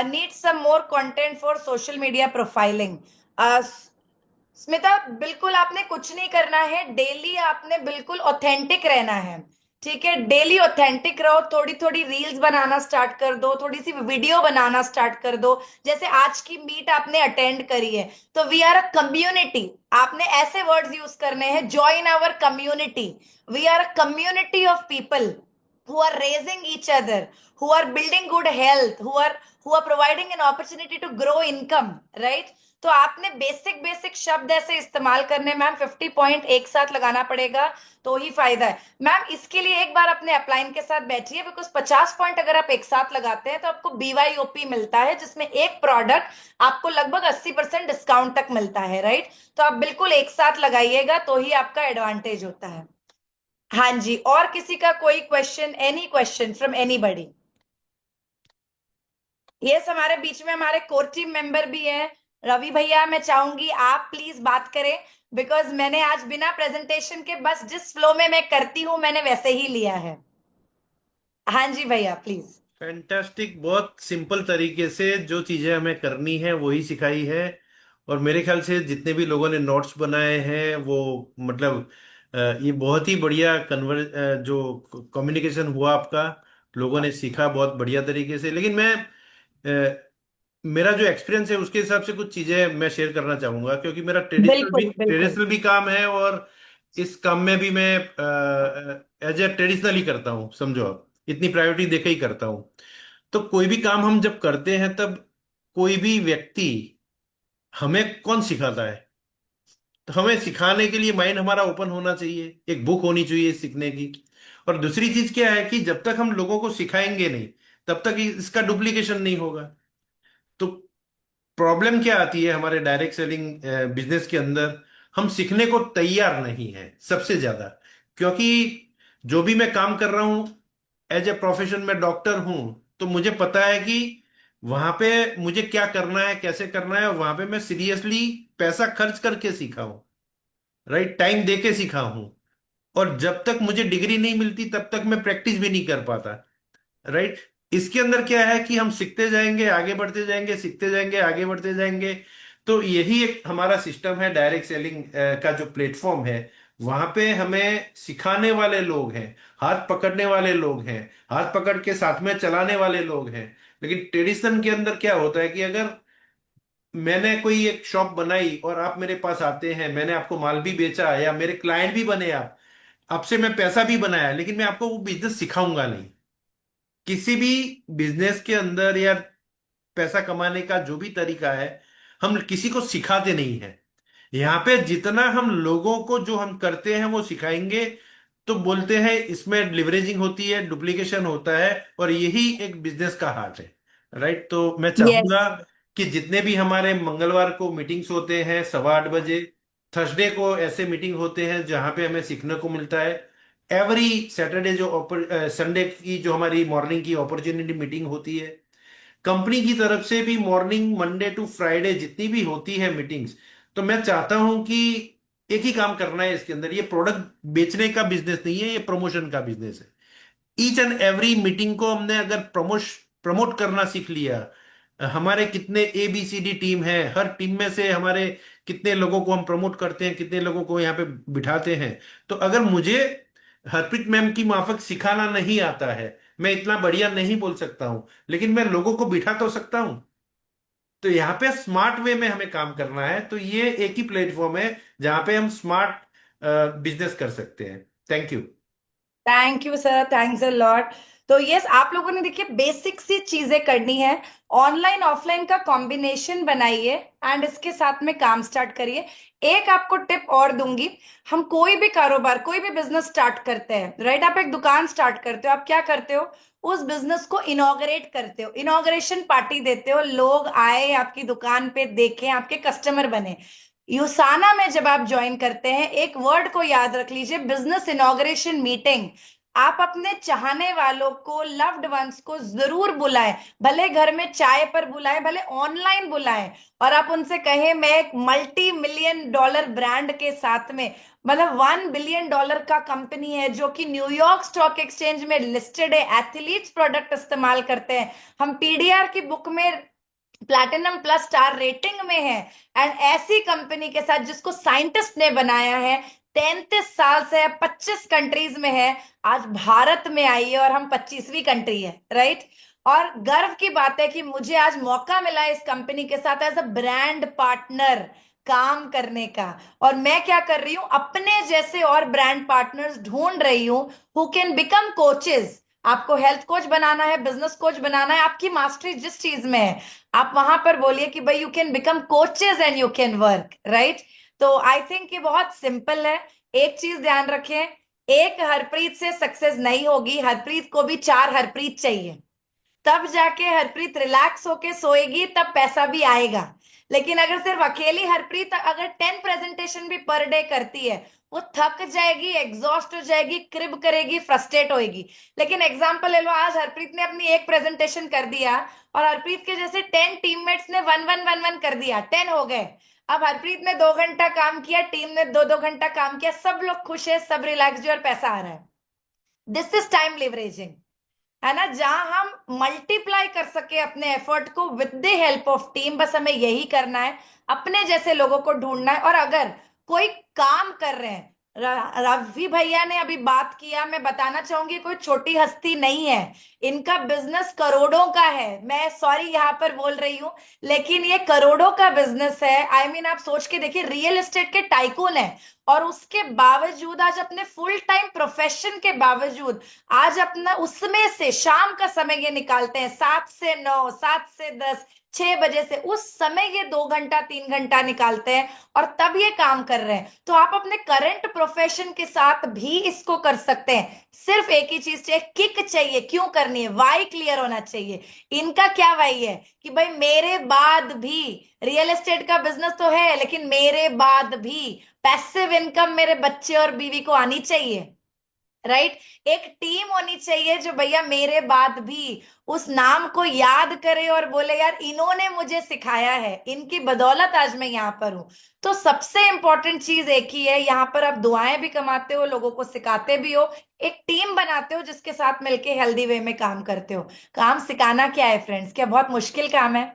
Need some more content for social media profiling. uh, Smita, बिल्कुल आपने कुछ नहीं करना है, daily आपने बिल्कुल ऑथेंटिक रहना है. ठीक है, डेली ऑथेंटिक रहो, थोड़ी थोड़ी रील्स बनाना स्टार्ट कर दो, थोड़ी सी वीडियो बनाना स्टार्ट कर दो. जैसे आज की मीट आपने अटेंड करी है, तो वी आर अ कम्युनिटी, आपने ऐसे वर्ड्स यूज करने हैं, join our community. We are a community of people who are raising each other, who are building good health, who are providing an opportunity to grow income, right. तो आपने basic basic शब्द ऐसे इस्तेमाल करने, ma'am 50 point एक साथ लगाना पड़ेगा तो ही फायदा है. मैम इसके लिए एक बार अपने अपलाइन के साथ बैठिए, बिकॉज 50 पॉइंट अगर आप एक साथ लगाते हैं तो आपको BYOP मिलता है, जिसमें एक प्रोडक्ट आपको लगभग 80% डिस्काउंट तक मिलता है, राइट. तो आप बिल्कुल एक साथ लगाइएगा तो ही आपका एडवांटेज होता है. हाँ जी, और किसी का कोई question, any question from anybody. Yes, हमारे बीच में हमारे कोर टीम मेंबर भी हैं. रवि भैया, मैं चाहूंगी आप प्लीज बात करें, बिकॉज मैंने आज बिना प्रेजेंटेशन के बस जिस फ्लो में मैं करती हूँ मैंने वैसे ही लिया है। हाँ जी भैया प्लीज। फैंटास्टिक। बहुत सिंपल तरीके से जो चीजें हमें करनी है वही सिखाई है। और मेरे ख्याल से जितने भी लोगों ने नोट्स बनाए हैं वो मतलब ये बहुत ही बढ़िया जो कम्युनिकेशन हुआ आपका, लोगों ने सीखा बहुत बढ़िया तरीके से। लेकिन मैं मेरा जो एक्सपीरियंस है उसके हिसाब से कुछ चीजें मैं शेयर करना चाहूंगा, क्योंकि मेरा बिल्कुल बिल्कुल। ट्रेडिशनल भी काम है, और इस काम में भी मैं एज ए ट्रेडिशनल ही करता हूँ, समझो आप, इतनी प्रायोरिटी देके ही करता हूँ। तो कोई भी काम हम जब करते हैं तब कोई भी व्यक्ति हमें कौन सिखाता है, तो हमें सिखाने के लिए माइंड हमारा ओपन होना चाहिए, एक बुक होनी चाहिए सीखने की। और दूसरी चीज क्या है कि जब तक हम लोगों को सिखाएंगे नहीं तब तक इसका डुप्लीकेशन नहीं होगा। तो प्रॉब्लम क्या आती है हमारे डायरेक्ट सेलिंग बिजनेस के अंदर, हम सीखने को तैयार नहीं है सबसे ज्यादा। क्योंकि जो भी मैं काम कर रहा हूं एज ए प्रोफेशन में डॉक्टर हूं, तो मुझे पता है कि वहां पे मुझे क्या करना है, कैसे करना है, और वहां पे मैं सीरियसली पैसा खर्च करके सीखा हूं, राइट, टाइम दे के सीखा हूं। और जब तक मुझे डिग्री नहीं मिलती तब तक मैं प्रैक्टिस भी नहीं कर पाता, राइट। इसके अंदर क्या है कि हम सीखते जाएंगे, आगे बढ़ते जाएंगे, सीखते जाएंगे, आगे बढ़ते जाएंगे। तो यही एक हमारा सिस्टम है डायरेक्ट सेलिंग का जो प्लेटफॉर्म है। वहां पे हमें सिखाने वाले लोग हैं, हाथ पकड़ने वाले लोग हैं, हाथ पकड़ के साथ में चलाने वाले लोग हैं। लेकिन ट्रेडिशन के अंदर क्या होता है कि अगर मैंने कोई एक शॉप बनाई और आप मेरे पास आते हैं, मैंने आपको माल भी बेचा या मेरे क्लाइंट भी बने आप, आपसे मैं पैसा भी बनाया, लेकिन मैं आपको वो बिजनेस सिखाऊंगा नहीं। किसी भी बिजनेस के अंदर या पैसा कमाने का जो भी तरीका है, हम किसी को सिखाते नहीं है। यहाँ पे जितना हम लोगों को जो हम करते हैं वो सिखाएंगे, तो बोलते हैं इसमें लिवरेजिंग होती है, डुप्लीकेशन होता है, और यही एक बिजनेस का हार्ट है, राइट। तो मैं यस। चाहूंगा कि जितने भी हमारे मंगलवार को मीटिंग्स होते हैं 8:15 बजे, थर्सडे को ऐसे मीटिंग होते हैं जहां पे हमें सीखने को मिलता है, एवरी सैटरडे जो संडे की जो हमारी मॉर्निंग की अपॉर्चुनिटी मीटिंग होती है, कंपनी की तरफ से भी मॉर्निंग मंडे टू फ्राइडे जितनी भी होती है मीटिंग्स। तो मैं चाहता हूं कि एक ही काम करना है इसके अंदर, ये प्रोडक्ट बेचने का बिजनेस नहीं है, ये प्रमोशन का बिजनेस है। ईच एंड एवरी मीटिंग को हमने अगर प्रमोट करना सीख लिया, हमारे कितने ABCD टीम है, हर टीम में से हमारे कितने लोगों को हम प्रमोट करते हैं, कितने लोगों को यहाँ पे बिठाते हैं। तो अगर मुझे हरप्रीत मैम की माफक सिखाना नहीं आता है, मैं इतना बढ़िया नहीं बोल सकता हूं, लेकिन मैं लोगों को बिठा तो सकता हूं। तो यहाँ पे स्मार्ट वे में हमें काम करना है, तो ये एक ही प्लेटफॉर्म है जहां पे हम स्मार्ट बिजनेस कर सकते हैं। Thank you. Thank you sir, thanks a lot. तो यस, आप लोगों ने देखिए बेसिक सी चीजें करनी है, ऑनलाइन ऑफलाइन का कॉम्बिनेशन बनाइए एंड इसके साथ में काम स्टार्ट करिए। एक आपको टिप और दूंगी, हम कोई भी कारोबार कोई भी बिजनेस स्टार्ट करते हैं, राइट, आप एक दुकान स्टार्ट करते हो, आप क्या करते हो, उस बिजनेस को इनॉग्रेट करते हो, इनॉग्रेशन पार्टी देते हो, लोग आए आपकी दुकान पे, देखें, आपके कस्टमर बने। यूसाना में जब आप ज्वाइन करते हैं, एक वर्ड को याद रख लीजिए, बिजनेस इनॉग्रेशन मीटिंग। आप अपने चाहने वालों को, लव्ड वंस को जरूर बुलाएं, भले घर में चाय पर बुलाएं, भले ऑनलाइन बुलाएं, और आप उनसे कहें मैं एक $multi-million ब्रांड के साथ में, मतलब $1 बिलियन का कंपनी है जो कि न्यूयॉर्क स्टॉक एक्सचेंज में लिस्टेड है, एथलीट्स प्रोडक्ट इस्तेमाल करते हैं, हम PDR की बुक में प्लैटिनम प्लस स्टार रेटिंग में है, एंड ऐसी कंपनी के साथ जिसको साइंटिस्ट ने बनाया है, 33 साल से है, 25 कंट्रीज में है, आज भारत में आई है और हम 25वीं कंट्री है, राइट। और गर्व की बात है कि मुझे आज मौका मिला इस कंपनी के साथ एज अ ब्रांड पार्टनर काम करने का। और मैं क्या कर रही हूं, अपने जैसे और ब्रांड पार्टनर्स ढूंढ रही हूं हु कैन बिकम कोचेस। आपको हेल्थ कोच बनाना है, बिजनेस कोच बनाना है, आपकी मास्टरी जिस चीज में है, आप वहां पर बोलिए कि भाई you can become coaches and you can work, right. तो आई थिंक ये बहुत सिंपल है। एक चीज ध्यान रखें, एक हरप्रीत से सक्सेस नहीं होगी, हरप्रीत को भी 4 हरप्रीत चाहिए, तब जाके हरप्रीत रिलैक्स होके सोएगी, तब पैसा भी आएगा। लेकिन अगर सिर्फ अकेली हरप्रीत अगर 10 प्रेजेंटेशन भी पर डे करती है, वो थक जाएगी, एग्जॉस्ट हो जाएगी, क्रिब करेगी, फ्रस्ट्रेट होएगी। लेकिन एग्जाम्पल ले लो, आज हरप्रीत ने अपनी एक प्रेजेंटेशन कर दिया और हरप्रीत के जैसे 10 टीममेट्स ने 1-1-1-1 कर दिया, 10 हो गए। अब हरप्रीत ने 2 घंटा काम किया, टीम ने 2-2 घंटा काम किया, सब लोग खुश है, सब रिलैक्स और पैसा आ रहा है। दिस इज टाइम लिवरेजिंग, है ना, जहां हम मल्टीप्लाई कर सके अपने एफर्ट को with the help of team. बस हमें यही करना है, अपने जैसे लोगों को ढूंढना है। और अगर कोई काम कर रहे हैं, रवि भैया ने अभी बात किया, मैं बताना चाहूंगी कोई छोटी हस्ती नहीं है, इनका बिजनेस करोड़ों का है। मैं सॉरी यहाँ पर बोल रही हूँ, लेकिन ये करोड़ों का बिजनेस है। आई मीन आप सोच के देखिए, रियल एस्टेट के टाइकून है और उसके बावजूद आज अपने फुल टाइम प्रोफेशन के बावजूद आज अपना उसमें से शाम का समय ये निकालते हैं, 7 से 9, 7 से 10, 6 बजे से, उस समय ये 2 घंटा 3 घंटा निकालते हैं और तब ये काम कर रहे हैं। तो आप अपने करंट प्रोफेशन के साथ भी इसको कर सकते हैं। सिर्फ एक ही चीज चाहिए, किक चाहिए। क्यों करनी है? वाई क्लियर होना चाहिए। इनका क्या वाई है कि भाई मेरे बाद भी रियल एस्टेट का बिजनेस तो है, लेकिन मेरे बाद भी पैसिव इनकम मेरे बच्चे और बीवी को आनी चाहिए, राइट। एक टीम होनी चाहिए जो भैया मेरे बाद भी उस नाम को याद करे और बोले यार इन्होंने मुझे सिखाया है, इनकी बदौलत आज मैं यहाँ पर हूं। तो सबसे इंपॉर्टेंट चीज एक ही है, यहाँ पर आप दुआएं भी कमाते हो, लोगों को सिखाते भी हो, एक टीम बनाते हो जिसके साथ मिलके हेल्दी वे में काम करते हो। काम सिखाना क्या है फ्रेंड्स? क्या बहुत मुश्किल काम है?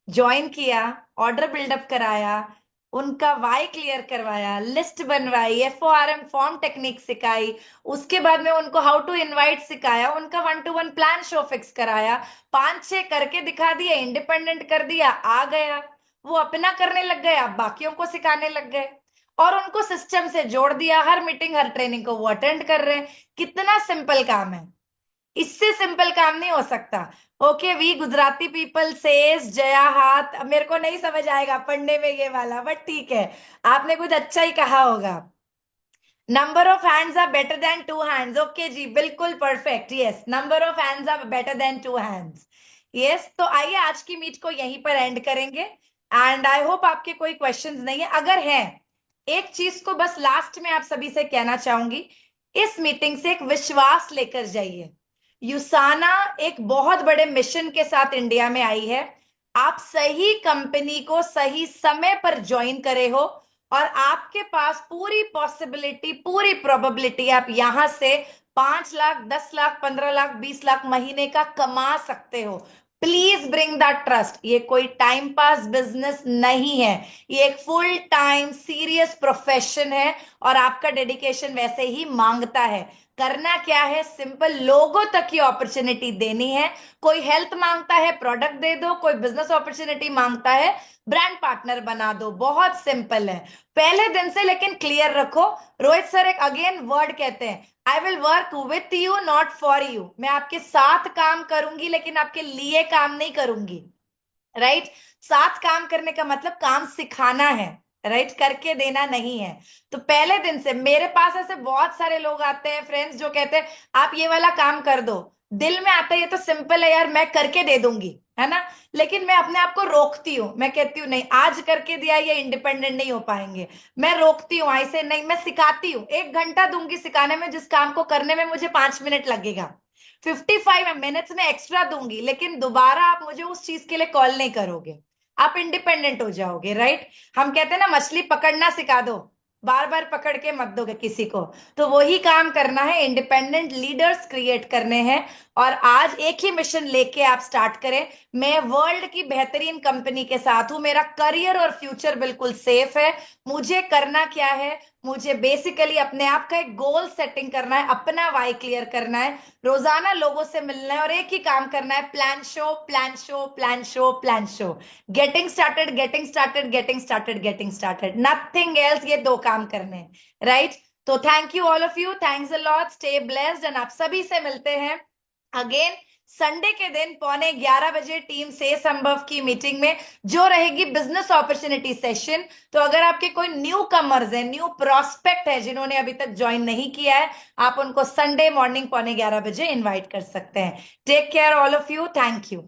ज्वाइन किया, ऑर्डर बिल्डअप कराया, उनका वाई क्लियर करवाया, लिस्ट बनवाई, FORM फॉर्म टेक्निक सिखाई, उसके बाद में उनको हाउ टू इनवाइट सिखाया, उनका 1-to-1 प्लान शो फिक्स कराया, 5-6 करके दिखा दिया, इंडिपेंडेंट कर दिया, आ गया, वो अपना करने लग गए, अब बाकियों को सिखाने लग गए और उनको सिस्टम से जोड़ दिया। हर मीटिंग हर ट्रेनिंग को वो अटेंड कर रहे हैं। कितना सिंपल काम है, इससे सिंपल काम नहीं हो सकता। Okay, we Gujarati people says जया हाथ, अब मेरे को नहीं समझ आएगा पढ़ने में ये वाला, बट ठीक है, आपने कुछ अच्छा ही कहा होगा। Number of hands are better than 2 hands. Okay जी, बिल्कुल perfect, yes, number of hands are better than 2 hands. Yes, तो आइए आज की मीट को यहीं पर एंड करेंगे एंड आई होप आपके कोई क्वेश्चंस नहीं है। अगर है, एक चीज को बस लास्ट में आप सभी से कहना चाहूंगी, इस मीटिंग से एक विश्वास लेकर जाइए। यूसाना एक बहुत बड़े मिशन के साथ इंडिया में आई है। आप सही कंपनी को सही समय पर ज्वाइन करे हो और आपके पास पूरी पॉसिबिलिटी, पूरी प्रोबेबिलिटी आप यहां से 5 लाख, 10 लाख, 15 लाख, 20 लाख महीने का कमा सकते हो। Please bring that trust. ये कोई टाइम पास बिजनेस नहीं है, ये एक फुल टाइम सीरियस प्रोफेशन है और आपका डेडिकेशन वैसे ही मांगता है। करना क्या है? सिंपल, लोगों तक की अपॉर्चुनिटी देनी है। कोई हेल्थ मांगता है, प्रोडक्ट दे दो। कोई बिजनेस अपॉर्चुनिटी मांगता है, ब्रांड पार्टनर बना दो। बहुत सिंपल है, पहले दिन से। लेकिन क्लियर रखो, रोहित सर एक अगेन वर्ड कहते हैं, I will work with you not for you. मैं आपके साथ काम करूंगी लेकिन आपके लिए काम नहीं करूंगी, राइट। साथ काम करने का मतलब काम सिखाना है, राइट, करके देना नहीं है। तो पहले दिन से मेरे पास ऐसे बहुत सारे लोग आते हैं फ्रेंड्स जो कहते हैं आप ये वाला काम कर दो। दिल में आता है ये तो सिंपल है यार, मैं करके दे दूंगी, है ना। लेकिन मैं अपने आप को रोकती हूँ, मैं कहती हूँ नहीं, आज करके दिया ये इंडिपेंडेंट नहीं हो पाएंगे। मैं रोकती हूँ, ऐसे नहीं, मैं सिखाती हूँ। 1 घंटा दूंगी सिखाने में, जिस काम को करने में मुझे 5 मिनट लगेगा, 55 मिनट्स में एक्स्ट्रा दूंगी। लेकिन दोबारा आप मुझे उस चीज के लिए कॉल नहीं करोगे, आप इंडिपेंडेंट हो जाओगे, राइट। हम कहते हैं ना, मछली पकड़ना सिखा दो, बार बार पकड़ के मत दोगे किसी को। तो वही काम करना है, इंडिपेंडेंट लीडर्स क्रिएट करने हैं। और आज एक ही मिशन लेके आप स्टार्ट करें। मैं वर्ल्ड की बेहतरीन कंपनी के साथ हूं, मेरा करियर और फ्यूचर बिल्कुल सेफ है। मुझे करना क्या है? मुझे बेसिकली अपने आप का एक गोल सेटिंग करना है, अपना वाई क्लियर करना है, रोजाना लोगों से मिलना है और एक ही काम करना है, plan show, plan show, plan show, plan show. Getting started, getting started, getting started, getting started, nothing else. ये 2 काम करने हैं, राइट। तो thank you all of you, thanks a lot, stay blessed and आप सभी से मिलते हैं अगेन संडे के दिन 11:15 बजे टीम से संभव की मीटिंग में, जो रहेगी बिजनेस अपॉर्चुनिटी सेशन। तो अगर आपके कोई न्यू कमर्स है, न्यू प्रोस्पेक्ट है जिन्होंने अभी तक ज्वाइन नहीं किया है, आप उनको संडे मॉर्निंग 11:15 बजे इनवाइट कर सकते हैं। Take care all of you, thank you.